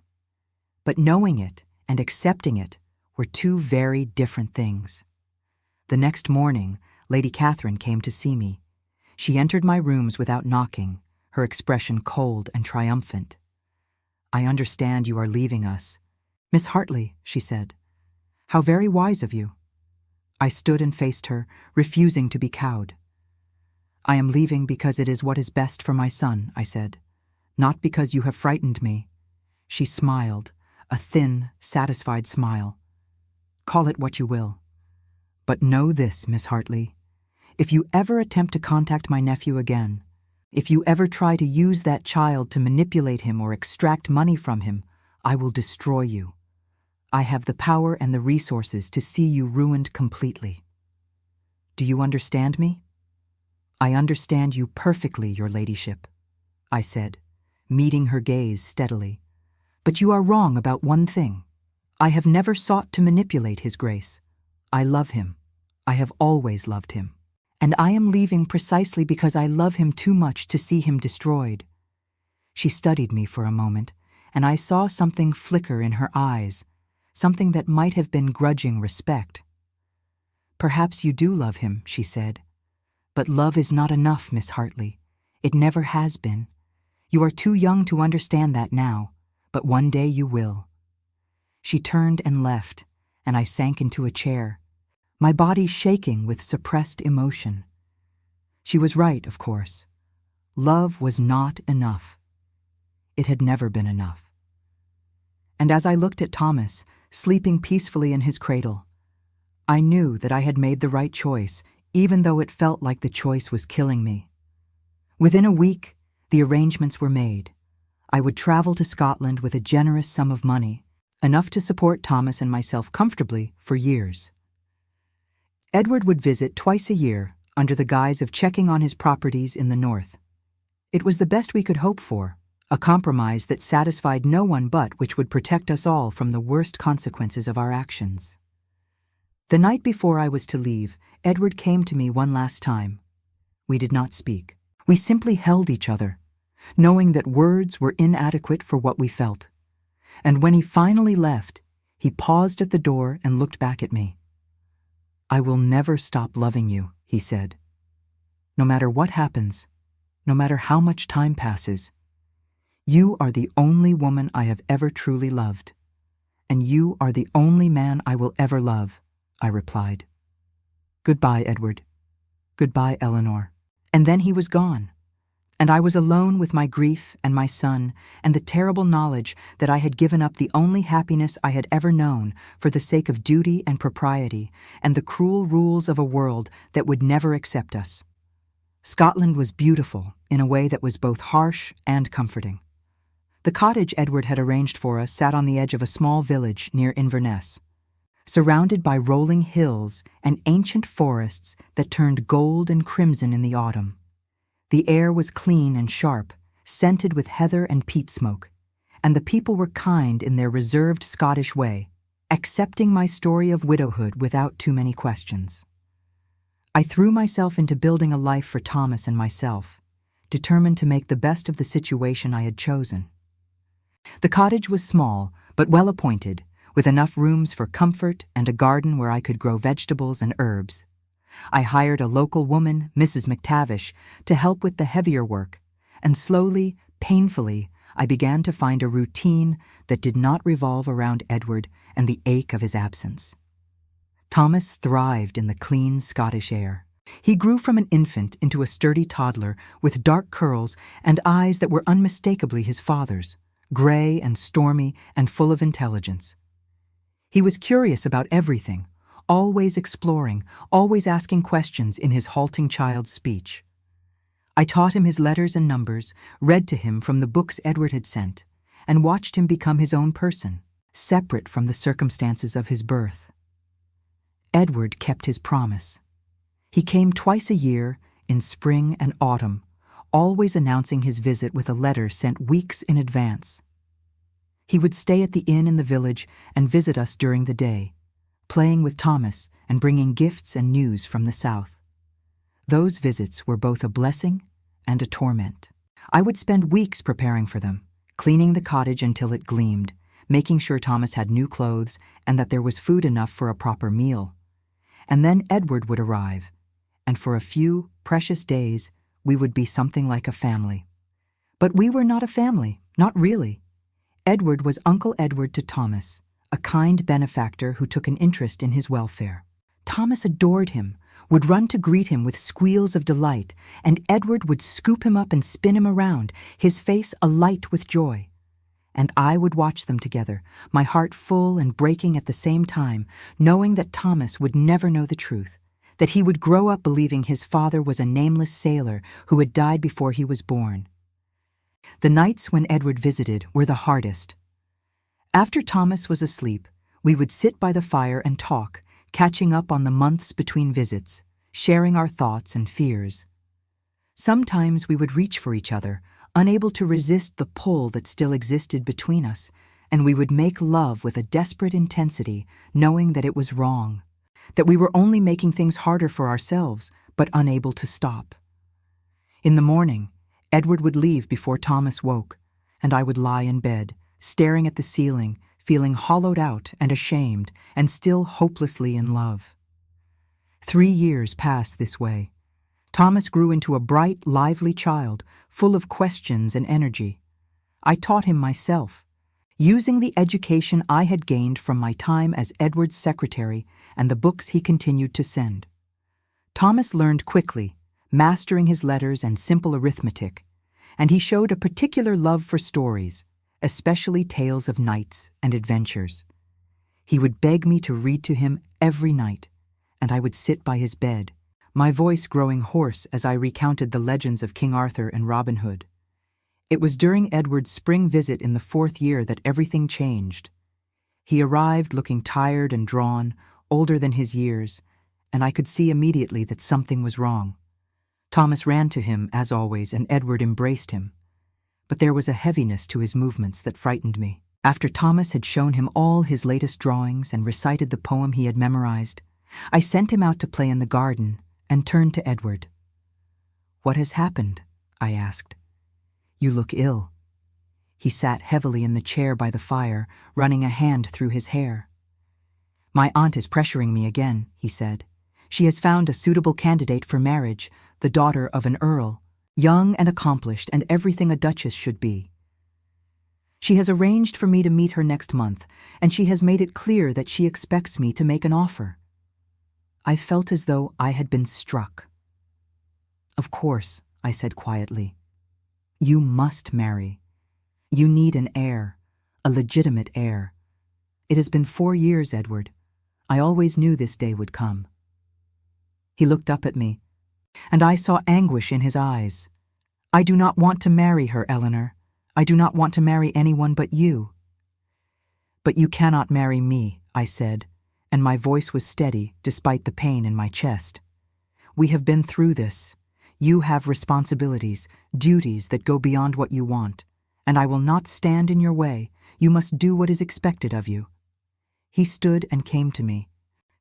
But knowing it and accepting it were two very different things. The next morning, Lady Catherine came to see me. She entered my rooms without knocking, her expression cold and triumphant. "I understand you are leaving us." "Miss Hartley," she said. "How very wise of you." I stood and faced her, refusing to be cowed. "I am leaving because it is what is best for my son," I said, "not because you have frightened me." She smiled, a thin, satisfied smile. "Call it what you will. But know this, Miss Hartley. If you ever attempt to contact my nephew again, if you ever try to use that child to manipulate him or extract money from him, I will destroy you. I have the power and the resources to see you ruined completely. Do you understand me?" "I understand you perfectly, your ladyship," I said, meeting her gaze steadily. "But you are wrong about one thing. I have never sought to manipulate His Grace. I love him. I have always loved him. And I am leaving precisely because I love him too much to see him destroyed." She studied me for a moment, and I saw something flicker in her eyes, something that might have been grudging respect. "Perhaps you do love him," she said. "But love is not enough, Miss Hartley. It never has been. You are too young to understand that now, but one day you will." She turned and left, and I sank into a chair, my body shaking with suppressed emotion. She was right, of course. Love was not enough. It had never been enough. And as I looked at Thomas, sleeping peacefully in his cradle, I knew that I had made the right choice, even though it felt like the choice was killing me. Within a week, the arrangements were made. I would travel to Scotland with a generous sum of money, enough to support Thomas and myself comfortably for years. Edward would visit twice a year under the guise of checking on his properties in the north. It was the best we could hope for, a compromise that satisfied no one but which would protect us all from the worst consequences of our actions. The night before I was to leave, Edward came to me one last time. We did not speak. We simply held each other, knowing that words were inadequate for what we felt. And when he finally left, he paused at the door and looked back at me. "I will never stop loving you," he said. "No matter what happens, no matter how much time passes, you are the only woman I have ever truly loved, and you are the only man I will ever love," I replied. "Goodbye, Edward. Goodbye, Eleanor." And then he was gone, and I was alone with my grief and my son and the terrible knowledge that I had given up the only happiness I had ever known for the sake of duty and propriety and the cruel rules of a world that would never accept us. Scotland was beautiful in a way that was both harsh and comforting. The cottage Edward had arranged for us sat on the edge of a small village near Inverness, surrounded by rolling hills and ancient forests that turned gold and crimson in the autumn. The air was clean and sharp, scented with heather and peat smoke, and the people were kind in their reserved Scottish way, accepting my story of widowhood without too many questions. I threw myself into building a life for Thomas and myself, determined to make the best of the situation I had chosen. The cottage was small, but well appointed, with enough rooms for comfort and a garden where I could grow vegetables and herbs. I hired a local woman, Mrs. McTavish, to help with the heavier work, and slowly, painfully, I began to find a routine that did not revolve around Edward and the ache of his absence. Thomas thrived in the clean Scottish air. He grew from an infant into a sturdy toddler with dark curls and eyes that were unmistakably his father's, gray and stormy and full of intelligence. He was curious about everything, always exploring, always asking questions in his halting child's speech. I taught him his letters and numbers, read to him from the books Edward had sent, and watched him become his own person, separate from the circumstances of his birth. Edward kept his promise. He came twice a year, in spring and autumn, always announcing his visit with a letter sent weeks in advance. He would stay at the inn in the village and visit us during the day, playing with Thomas and bringing gifts and news from the south. Those visits were both a blessing and a torment. I would spend weeks preparing for them, cleaning the cottage until it gleamed, making sure Thomas had new clothes and that there was food enough for a proper meal. And then Edward would arrive, and for a few precious days, we would be something like a family. But we were not a family, not really. Edward was Uncle Edward to Thomas, a kind benefactor who took an interest in his welfare. Thomas adored him, would run to greet him with squeals of delight, and Edward would scoop him up and spin him around, his face alight with joy. And I would watch them together, my heart full and breaking at the same time, knowing that Thomas would never know the truth, that he would grow up believing his father was a nameless sailor who had died before he was born. The nights when Edward visited were the hardest. After Thomas was asleep, we would sit by the fire and talk, catching up on the months between visits, sharing our thoughts and fears. Sometimes we would reach for each other, unable to resist the pull that still existed between us, and we would make love with a desperate intensity, knowing that it was wrong, that we were only making things harder for ourselves, but unable to stop. In the morning, Edward would leave before Thomas woke, and I would lie in bed, staring at the ceiling, feeling hollowed out and ashamed, and still hopelessly in love. 3 years passed this way. Thomas grew into a bright, lively child, full of questions and energy. I taught him myself, using the education I had gained from my time as Edward's secretary and the books he continued to send. Thomas learned quickly, mastering his letters and simple arithmetic, and he showed a particular love for stories, especially tales of knights and adventures. He would beg me to read to him every night, and I would sit by his bed, my voice growing hoarse as I recounted the legends of King Arthur and Robin Hood. It was during Edward's spring visit in the 4th year that everything changed. He arrived looking tired and drawn, older than his years, and I could see immediately that something was wrong. Thomas ran to him, as always, and Edward embraced him. But there was a heaviness to his movements that frightened me. After Thomas had shown him all his latest drawings and recited the poem he had memorized, I sent him out to play in the garden and turned to Edward. "What has happened?" I asked. "You look ill." He sat heavily in the chair by the fire, running a hand through his hair. "My aunt is pressuring me again," he said. "She has found a suitable candidate for marriage, the daughter of an earl, young and accomplished and everything a duchess should be. She has arranged for me to meet her next month, and she has made it clear that she expects me to make an offer." I felt as though I had been struck. "Of course," I said quietly. "You must marry. You need an heir, a legitimate heir. It has been 4 years, Edward. I always knew this day would come." He looked up at me, and I saw anguish in his eyes. "I do not want to marry her, Eleanor. I do not want to marry anyone but you." "But you cannot marry me," I said, and my voice was steady despite the pain in my chest. "We have been through this. You have responsibilities, duties that go beyond what you want, and I will not stand in your way. You must do what is expected of you." He stood and came to me,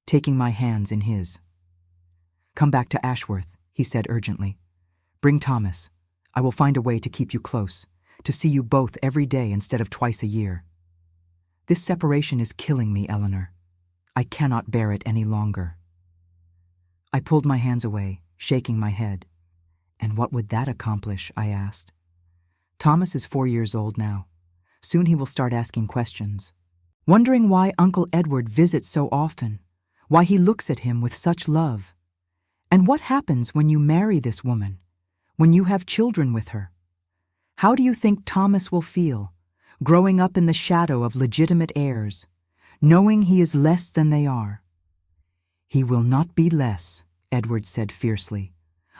taking my hands in his. "Come back to Ashworth," he said urgently. "Bring Thomas. I will find a way to keep you close, to see you both every day instead of twice a year. This separation is killing me, Eleanor. I cannot bear it any longer." I pulled my hands away, shaking my head. "And what would that accomplish?" I asked. "Thomas is 4 years old now. Soon he will start asking questions, wondering why Uncle Edward visits so often, why he looks at him with such love. And what happens when you marry this woman, when you have children with her? How do you think Thomas will feel, growing up in the shadow of legitimate heirs, knowing he is less than they are?" "He will not be less," Edward said fiercely.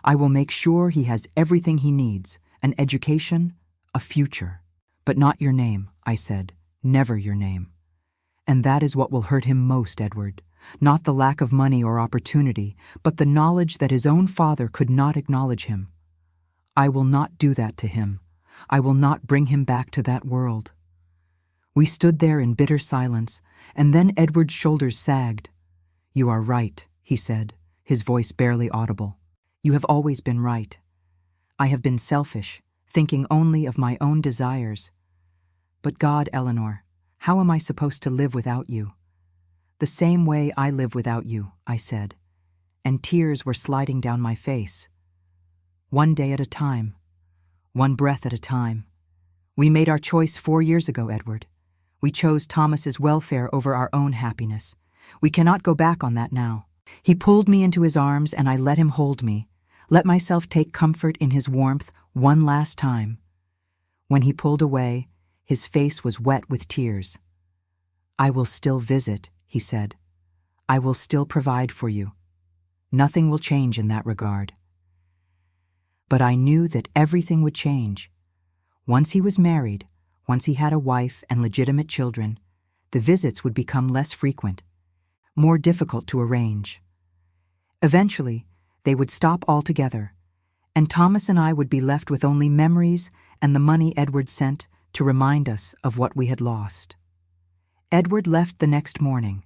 "I will make sure he has everything he needs, an education, a future. But not your name," I said, "never your name. And that is what will hurt him most, Edward. Not the lack of money or opportunity, but the knowledge that his own father could not acknowledge him. I will not do that to him. I will not bring him back to that world." We stood there in bitter silence, and then Edward's shoulders sagged. "You are right," he said, his voice barely audible. "You have always been right. I have been selfish, thinking only of my own desires. But God, Eleanor, how am I supposed to live without you?" "The same way I live without you," I said, and tears were sliding down my face. "One day at a time, one breath at a time. We made our choice 4 years ago, Edward. We chose Thomas's welfare over our own happiness. We cannot go back on that now." He pulled me into his arms and I let him hold me, let myself take comfort in his warmth one last time. When he pulled away, his face was wet with tears. "I will still visit," he said. "I will still provide for you. Nothing will change in that regard." But I knew that everything would change. Once he was married, once he had a wife and legitimate children, the visits would become less frequent, more difficult to arrange. Eventually, they would stop altogether, and Thomas and I would be left with only memories and the money Edward sent to remind us of what we had lost. Edward left the next morning,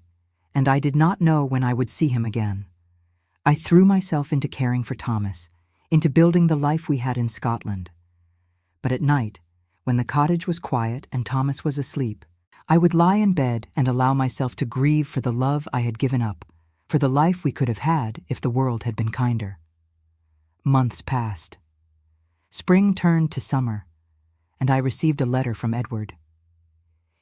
and I did not know when I would see him again. I threw myself into caring for Thomas, into building the life we had in Scotland. But at night, when the cottage was quiet and Thomas was asleep, I would lie in bed and allow myself to grieve for the love I had given up, for the life we could have had if the world had been kinder. Months passed. Spring turned to summer, and I received a letter from Edward.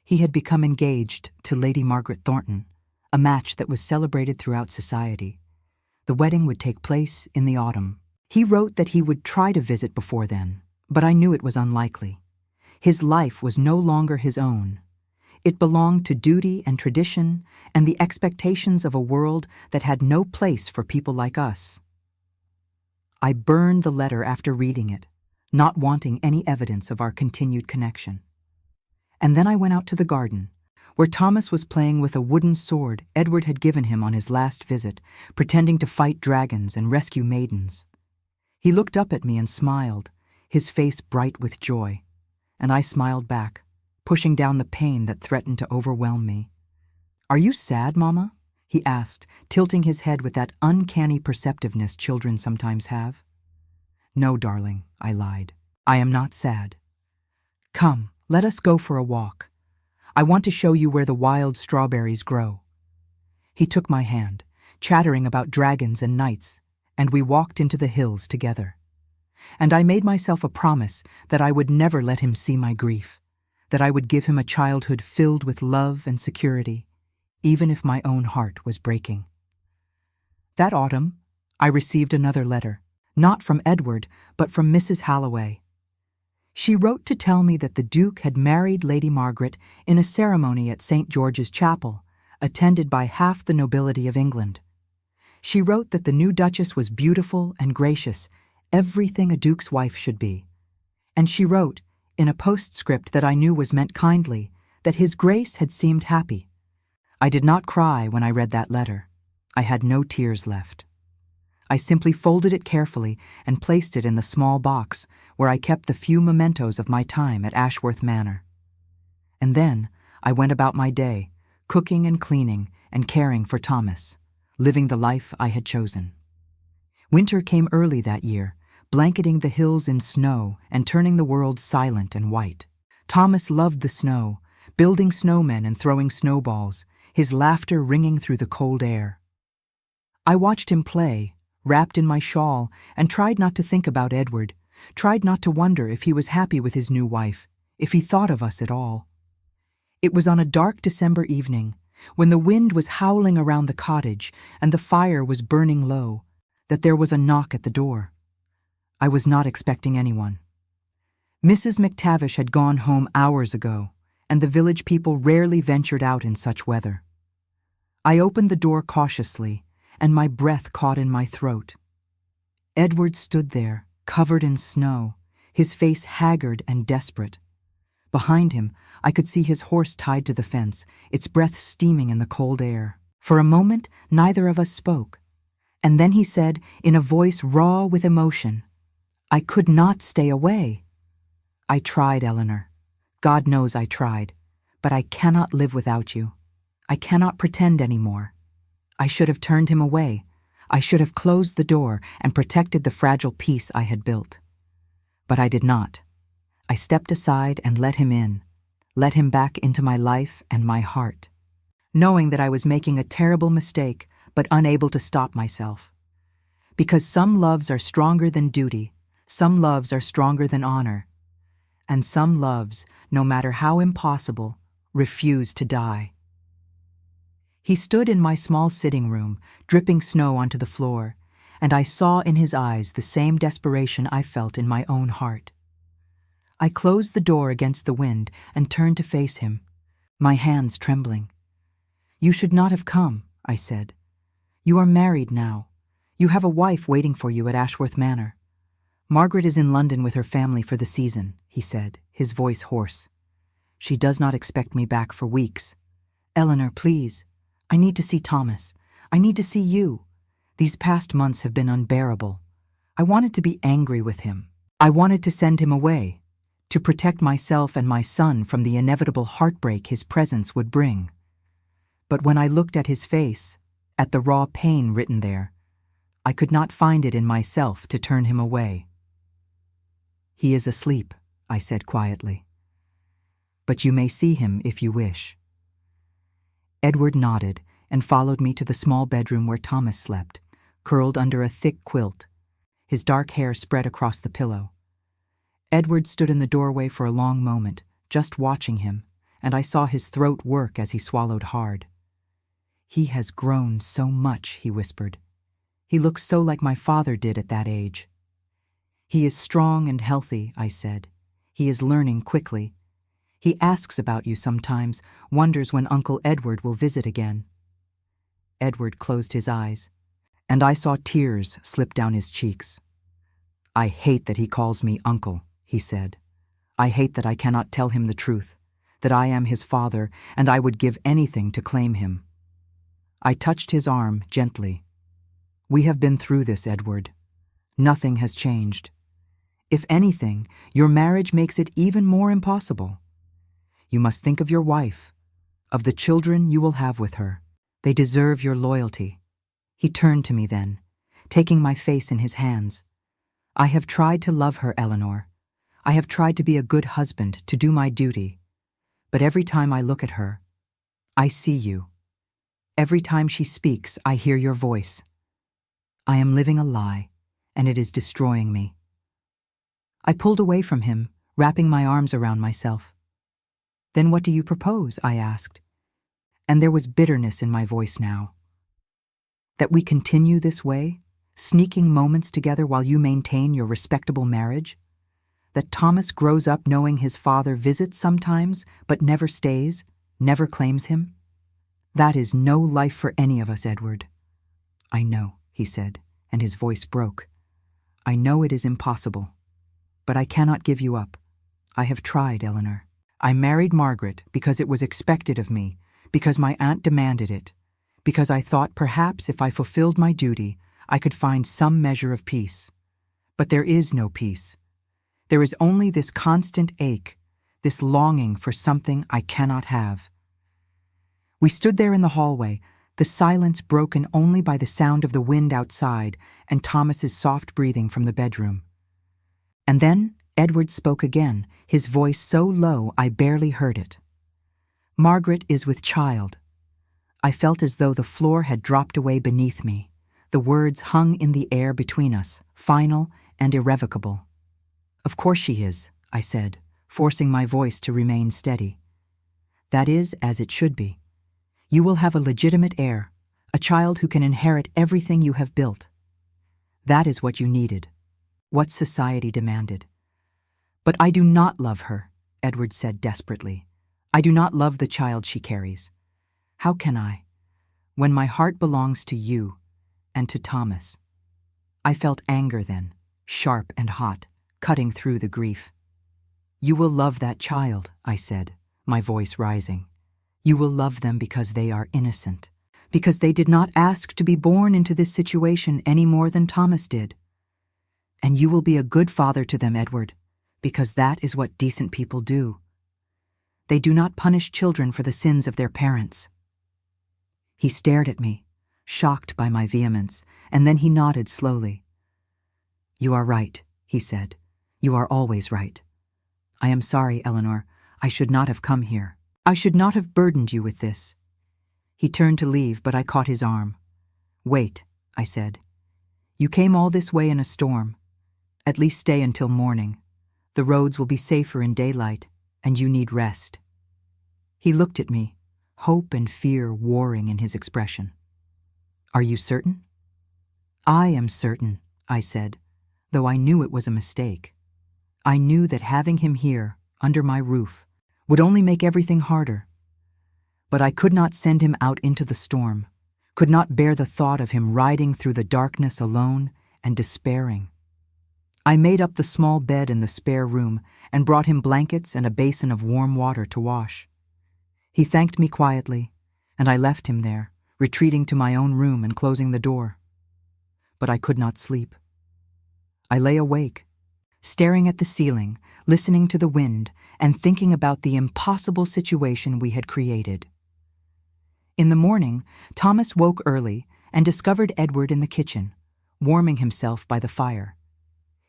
He had become engaged to Lady Margaret Thornton, a match that was celebrated throughout society. The wedding would take place in the autumn. He wrote that he would try to visit before then, but I knew it was unlikely. His life was no longer his own. It belonged to duty and tradition and the expectations of a world that had no place for people like us. I burned the letter after reading it, not wanting any evidence of our continued connection. And then I went out to the garden, where Thomas was playing with a wooden sword Edward had given him on his last visit, pretending to fight dragons and rescue maidens. He looked up at me and smiled, his face bright with joy, and I smiled back, pushing down the pain that threatened to overwhelm me. "Are you sad, Mama?" he asked, tilting his head with that uncanny perceptiveness children sometimes have. "No, darling," I lied. "I am not sad. Come, let us go for a walk. I want to show you where the wild strawberries grow." He took my hand, chattering about dragons and knights, and we walked into the hills together. And I made myself a promise that I would never let him see my grief, that I would give him a childhood filled with love and security, even if my own heart was breaking. That autumn, I received another letter, not from Edward, but from Mrs. Halloway. She wrote to tell me that the Duke had married Lady Margaret in a ceremony at St. George's Chapel, attended by half the nobility of England. She wrote that the new Duchess was beautiful and gracious, everything a duke's wife should be. And she wrote, in a postscript that I knew was meant kindly, that His Grace had seemed happy. I did not cry when I read that letter. I had no tears left. I simply folded it carefully and placed it in the small box where I kept the few mementos of my time at Ashworth Manor. And then I went about my day, cooking and cleaning and caring for Thomas, living the life I had chosen. Winter came early that year, blanketing the hills in snow and turning the world silent and white. Thomas loved the snow, building snowmen and throwing snowballs, his laughter ringing through the cold air. I watched him play, wrapped in my shawl, and tried not to think about Edward, tried not to wonder if he was happy with his new wife, if he thought of us at all. It was on a dark December evening, when the wind was howling around the cottage and the fire was burning low, that there was a knock at the door. I was not expecting anyone. Mrs. McTavish had gone home hours ago, and the village people rarely ventured out in such weather. I opened the door cautiously, and my breath caught in my throat. Edward stood there, covered in snow, his face haggard and desperate. Behind him, I could see his horse tied to the fence, its breath steaming in the cold air. For a moment, neither of us spoke. And then he said, in a voice raw with emotion, "I could not stay away." "I tried, Eleanor. God knows I tried. But I cannot live without you. I cannot pretend anymore. I should have turned him away. I should have closed the door and protected the fragile peace I had built. But I did not. I stepped aside and let him in, let him back into my life and my heart, knowing that I was making a terrible mistake, but unable to stop myself. Because some loves are stronger than duty, some loves are stronger than honor, and some loves, no matter how impossible, refuse to die. He stood in my small sitting room, dripping snow onto the floor, and I saw in his eyes the same desperation I felt in my own heart. I closed the door against the wind and turned to face him, my hands trembling. "You should not have come," I said. "You are married now. You have a wife waiting for you at Ashworth Manor. Margaret is in London with her family for the season," he said, his voice hoarse. "She does not expect me back for weeks. Eleanor, please. I need to see Thomas. I need to see you. These past months have been unbearable. I wanted to be angry with him. I wanted to send him away, to protect myself and my son from the inevitable heartbreak his presence would bring. But when I looked at his face, at the raw pain written there, I could not find it in myself to turn him away." "He is asleep," I said quietly. "But you may see him if you wish." Edward nodded and followed me to the small bedroom where Thomas slept, curled under a thick quilt, his dark hair spread across the pillow. Edward stood in the doorway for a long moment, just watching him, and I saw his throat work as he swallowed hard. "He has grown so much," he whispered. "He looks so like my father did at that age." "He is strong and healthy," I said. "He is learning quickly. He asks about you sometimes, wonders when Uncle Edward will visit again." Edward closed his eyes, and I saw tears slip down his cheeks. "I hate that he calls me uncle," he said. "I hate that I cannot tell him the truth, that I am his father, and I would give anything to claim him." I touched his arm gently. "We have been through this, Edward. Nothing has changed. If anything, your marriage makes it even more impossible. You must think of your wife, of the children you will have with her. They deserve your loyalty." He turned to me then, taking my face in his hands. "I have tried to love her, Eleanor. I have tried to be a good husband, to do my duty. But every time I look at her, I see you. Every time she speaks, I hear your voice. I am living a lie, and it is destroying me." I pulled away from him, wrapping my arms around myself. "Then what do you propose?" I asked, and there was bitterness in my voice now. "That we continue this way, sneaking moments together while you maintain your respectable marriage? That Thomas grows up knowing his father visits sometimes, but never stays, never claims him? That is no life for any of us, Edward." "I know," he said, and his voice broke. "I know it is impossible, but I cannot give you up. I have tried, Eleanor. I married Margaret because it was expected of me, because my aunt demanded it, because I thought perhaps if I fulfilled my duty, I could find some measure of peace. But there is no peace. There is only this constant ache, this longing for something I cannot have." We stood there in the hallway, the silence broken only by the sound of the wind outside and Thomas's soft breathing from the bedroom. And then Edward spoke again, his voice so low I barely heard it. "Margaret is with child." I felt as though the floor had dropped away beneath me. The words hung in the air between us, final and irrevocable. "Of course she is," I said, forcing my voice to remain steady. "That is as it should be. You will have a legitimate heir, a child who can inherit everything you have built. That is what you needed, what society demanded." "But I do not love her," Edward said desperately. "I do not love the child she carries. How can I, when my heart belongs to you and to Thomas?" I felt anger then, sharp and hot, cutting through the grief. "You will love that child," I said, my voice rising. "You will love them because they are innocent, because they did not ask to be born into this situation any more than Thomas did. And you will be a good father to them, Edward, because that is what decent people do. They do not punish children for the sins of their parents." He stared at me, shocked by my vehemence, and then he nodded slowly. "You are right," he said. "You are always right. I am sorry, Eleanor. I should not have come here. I should not have burdened you with this." He turned to leave, but I caught his arm. "Wait," I said. "You came all this way in a storm. At least stay until morning. The roads will be safer in daylight, and you need rest." He looked at me, hope and fear warring in his expression. "Are you certain?" "I am certain," I said, though I knew it was a mistake. I knew that having him here, under my roof, would only make everything harder. But I could not send him out into the storm, could not bear the thought of him riding through the darkness alone and despairing. I made up the small bed in the spare room and brought him blankets and a basin of warm water to wash. He thanked me quietly, and I left him there, retreating to my own room and closing the door. But I could not sleep. I lay awake, staring at the ceiling, listening to the wind, and thinking about the impossible situation we had created. In the morning, Thomas woke early and discovered Edward in the kitchen, warming himself by the fire.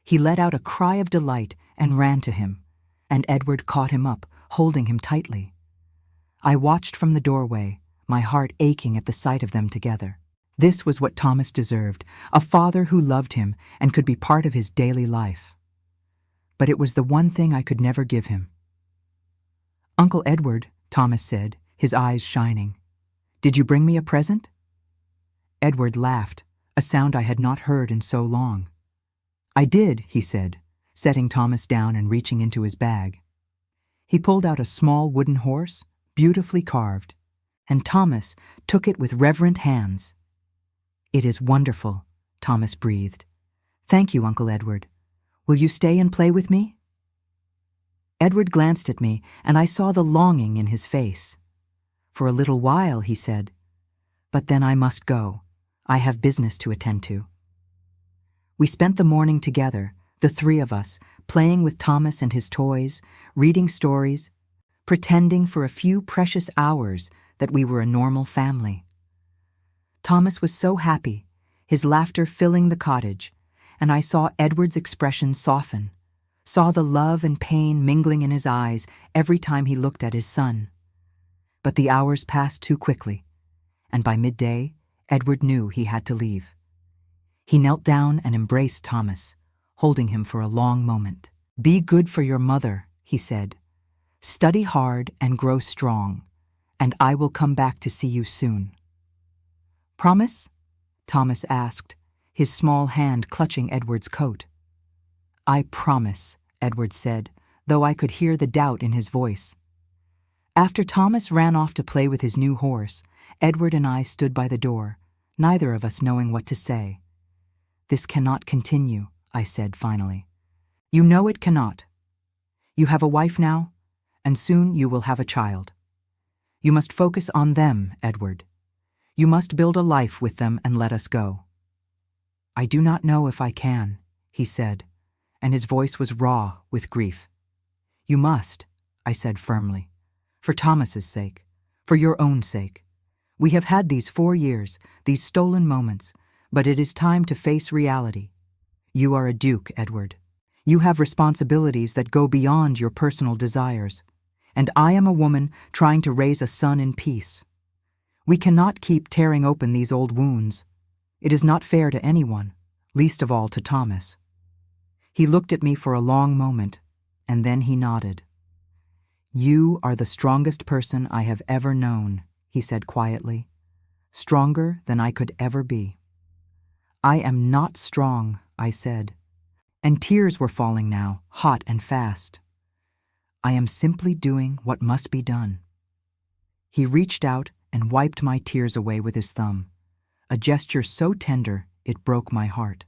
He let out a cry of delight and ran to him, and Edward caught him up, holding him tightly. I watched from the doorway, my heart aching at the sight of them together. This was what Thomas deserved, a father who loved him and could be part of his daily life. But it was the one thing I could never give him. "Uncle Edward," Thomas said, his eyes shining, "did you bring me a present?" Edward laughed, a sound I had not heard in so long. "I did," he said, setting Thomas down and reaching into his bag. He pulled out a small wooden horse, beautifully carved, and Thomas took it with reverent hands. "It is wonderful," Thomas breathed. "Thank you, Uncle Edward. Will you stay and play with me?" Edward glanced at me, and I saw the longing in his face. "For a little while," he said. "But then I must go. I have business to attend to." We spent the morning together, the three of us, playing with Thomas and his toys, reading stories, pretending for a few precious hours that we were a normal family. Thomas was so happy, his laughter filling the cottage, and I saw Edward's expression soften, saw the love and pain mingling in his eyes every time he looked at his son. But the hours passed too quickly, and by midday, Edward knew he had to leave. He knelt down and embraced Thomas, holding him for a long moment. "Be good for your mother," he said. "Study hard and grow strong, and I will come back to see you soon." "Promise?" Thomas asked, his small hand clutching Edward's coat. "I promise," Edward said, though I could hear the doubt in his voice. After Thomas ran off to play with his new horse, Edward and I stood by the door, neither of us knowing what to say. "This cannot continue," I said finally. "You know it cannot. You have a wife now, and soon you will have a child. You must focus on them, Edward. You must build a life with them and let us go." "I do not know if I can," he said, and his voice was raw with grief. "You must," I said firmly, "for Thomas's sake, for your own sake. We have had these 4 years, these stolen moments, but it is time to face reality. You are a duke, Edward. You have responsibilities that go beyond your personal desires, and I am a woman trying to raise a son in peace. We cannot keep tearing open these old wounds. It is not fair to anyone, least of all to Thomas." He looked at me for a long moment, and then he nodded. "You are the strongest person I have ever known," he said quietly. "Stronger than I could ever be." "I am not strong," I said, and tears were falling now, hot and fast. "I am simply doing what must be done." He reached out and wiped my tears away with his thumb, a gesture so tender it broke my heart.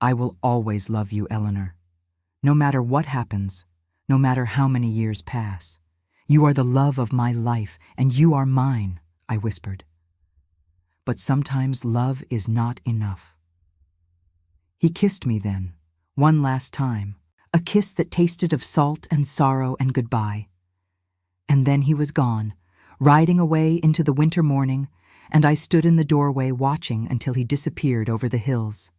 "I will always love you, Eleanor. No matter what happens, no matter how many years pass. You are the love of my life, and you are mine," I whispered. "But sometimes love is not enough." He kissed me then, one last time, a kiss that tasted of salt and sorrow and goodbye. And then he was gone, riding away into the winter morning, and I stood in the doorway watching until he disappeared over the hills.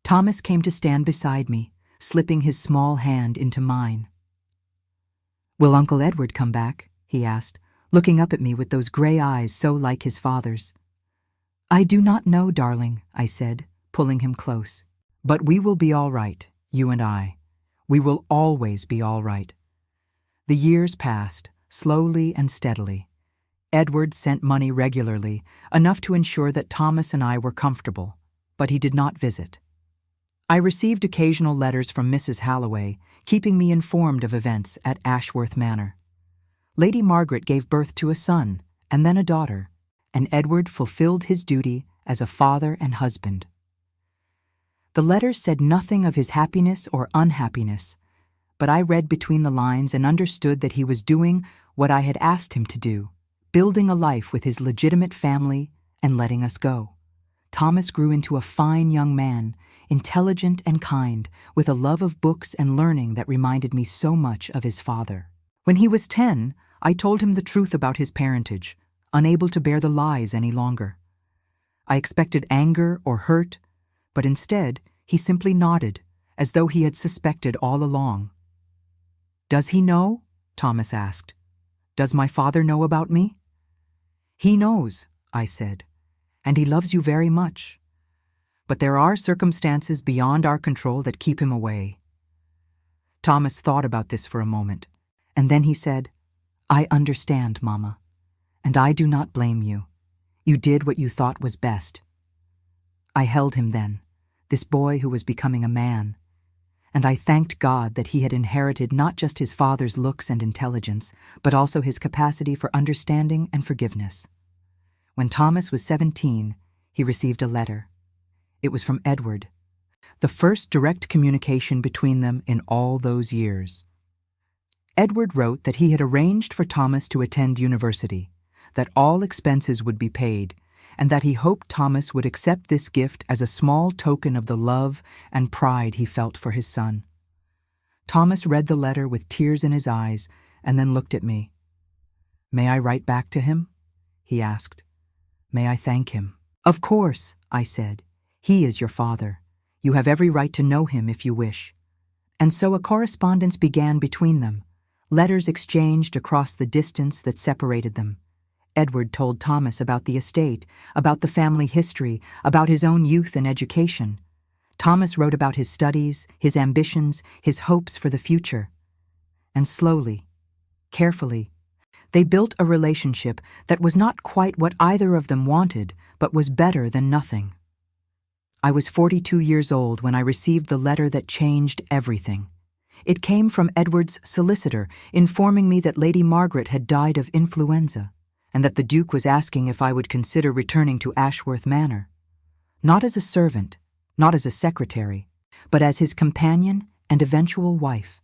Thomas came to stand beside me, slipping his small hand into mine. "Will Uncle Edward come back?" he asked, looking up at me with those gray eyes so like his father's. "I do not know, darling," I said, pulling him close. "But we will be all right, you and I. We will always be all right." The years passed, slowly and steadily. Edward sent money regularly, enough to ensure that Thomas and I were comfortable, but he did not visit. I received occasional letters from Mrs. Halloway, keeping me informed of events at Ashworth Manor. Lady Margaret gave birth to a son, and then a daughter, and Edward fulfilled his duty as a father and husband. The letters said nothing of his happiness or unhappiness, but I read between the lines and understood that he was doing what I had asked him to do, building a life with his legitimate family and letting us go. Thomas grew into a fine young man, intelligent and kind, with a love of books and learning that reminded me so much of his father. When he was 10, I told him the truth about his parentage, unable to bear the lies any longer. I expected anger or hurt, but instead he simply nodded, as though he had suspected all along. "Does he know?" Thomas asked. "Does my father know about me?" "He knows," I said, "and he loves you very much. But there are circumstances beyond our control that keep him away." Thomas thought about this for a moment, and then he said, "I understand, Mama, and I do not blame you. You did what you thought was best." I held him then, this boy who was becoming a man, and I thanked God that he had inherited not just his father's looks and intelligence, but also his capacity for understanding and forgiveness. When Thomas was 17, he received a letter. It was from Edward. the first direct communication between them in all those years. Edward wrote that he had arranged for Thomas to attend university, that all expenses would be paid, and that he hoped Thomas would accept this gift as a small token of the love and pride he felt for his son. Thomas read the letter with tears in his eyes and then looked at me. "May I write back to him?" he asked. "May I thank him?" "Of course," I said. "He is your father. You have every right to know him if you wish." And so a correspondence began between them, letters exchanged across the distance that separated them. Edward told Thomas about the estate, about the family history, about his own youth and education. Thomas wrote about his studies, his ambitions, his hopes for the future. And slowly, carefully, they built a relationship that was not quite what either of them wanted, but was better than nothing. I was 42 years old when I received the letter that changed everything. It came from Edward's solicitor, informing me that Lady Margaret had died of influenza, and that the Duke was asking if I would consider returning to Ashworth Manor. Not as a servant, not as a secretary, but as his companion and eventual wife.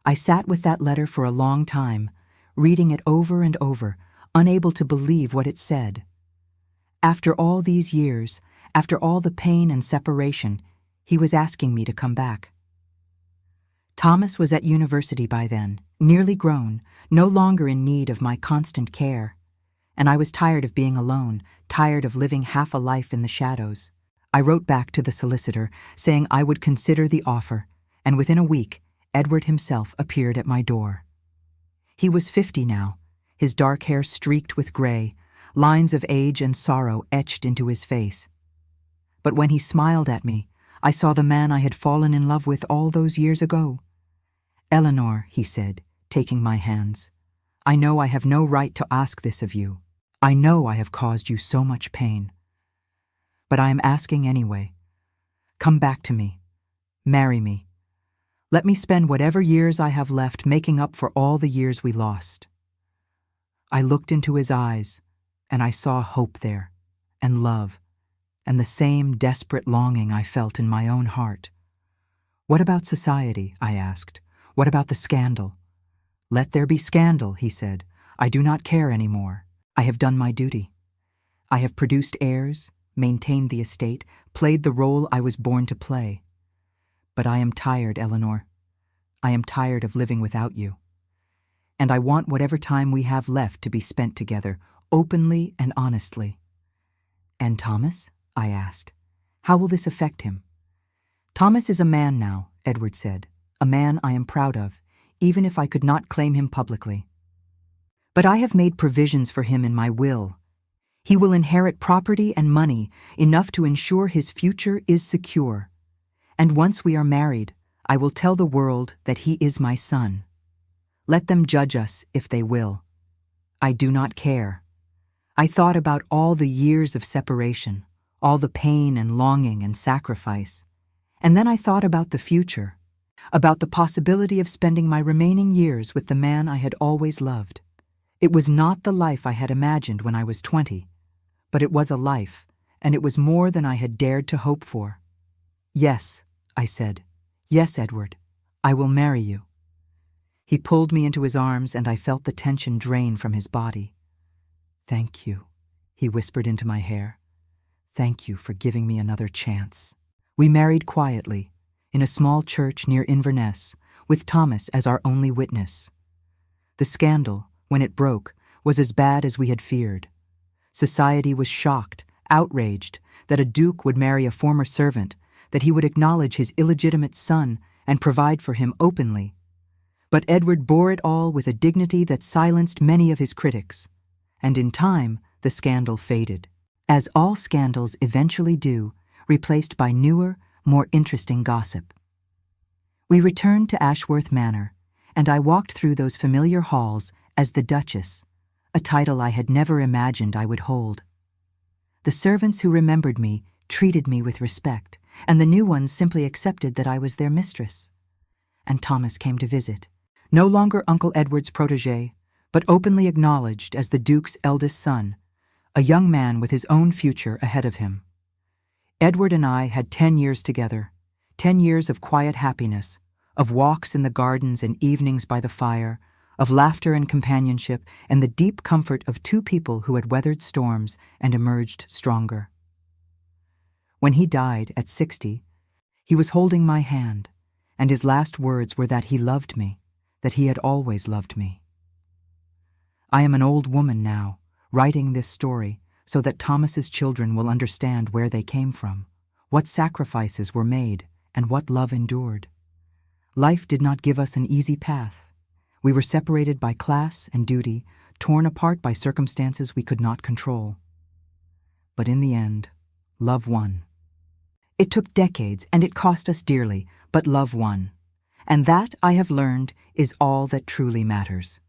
I sat with that letter for a long time, reading it over and over, unable to believe what it said. After all these years, after all the pain and separation, he was asking me to come back. Thomas was at university by then, nearly grown, no longer in need of my constant care. And I was tired of being alone, tired of living half a life in the shadows. I wrote back to the solicitor, saying I would consider the offer, and within a week, Edward himself appeared at my door. He was 50 now, his dark hair streaked with gray, lines of age and sorrow etched into his face. But when he smiled at me, I saw the man I had fallen in love with all those years ago. "Eleanor," he said, taking my hands, "I know I have no right to ask this of you. I know I have caused you so much pain. But I am asking anyway. Come back to me. Marry me. Let me spend whatever years I have left making up for all the years we lost." I looked into his eyes, and I saw hope there, and love, and the same desperate longing I felt in my own heart. "What about society?" I asked. "What about the scandal?" "Let there be scandal," he said. "I do not care any more. I have done my duty. I have produced heirs, maintained the estate, played the role I was born to play. But I am tired, Eleanor. I am tired of living without you. And I want whatever time we have left to be spent together, openly and honestly." "And Thomas?" I asked. "How will this affect him?" "Thomas is a man now," Edward said. "A man I am proud of, even if I could not claim him publicly. But I have made provisions for him in my will. He will inherit property and money enough to ensure his future is secure. And once we are married, I will tell the world that he is my son. Let them judge us if they will. I do not care." I thought about all the years of separation, all the pain and longing and sacrifice. And then I thought about the future, about the possibility of spending my remaining years with the man I had always loved. It was not the life I had imagined when I was 20, but it was a life, and it was more than I had dared to hope for. "Yes," I said. "Yes, Edward, I will marry you." He pulled me into his arms, and I felt the tension drain from his body. "Thank you," he whispered into my hair. "Thank you for giving me another chance." We married quietly, in a small church near Inverness, with Thomas as our only witness. The scandal, when it broke, was as bad as we had feared. Society was shocked, outraged, that a duke would marry a former servant, that he would acknowledge his illegitimate son and provide for him openly. But Edward bore it all with a dignity that silenced many of his critics. And in time, the scandal faded, as all scandals eventually do, replaced by newer, more interesting gossip. We returned to Ashworth Manor, and I walked through those familiar halls as the Duchess, a title I had never imagined I would hold. The servants who remembered me treated me with respect, and the new ones simply accepted that I was their mistress. And Thomas came to visit, no longer Uncle Edward's protégé, but openly acknowledged as the Duke's eldest son, a young man with his own future ahead of him. Edward and I had 10 years together, 10 years of quiet happiness, of walks in the gardens and evenings by the fire, of laughter and companionship, and the deep comfort of two people who had weathered storms and emerged stronger. When he died at 60, he was holding my hand, and his last words were that he loved me, that he had always loved me. I am an old woman now, writing this story so that Thomas's children will understand where they came from, what sacrifices were made, and what love endured. Life did not give us an easy path. We were separated by class and duty, torn apart by circumstances we could not control. But in the end, love won. It took decades and it cost us dearly, but love won. And that, I have learned, is all that truly matters.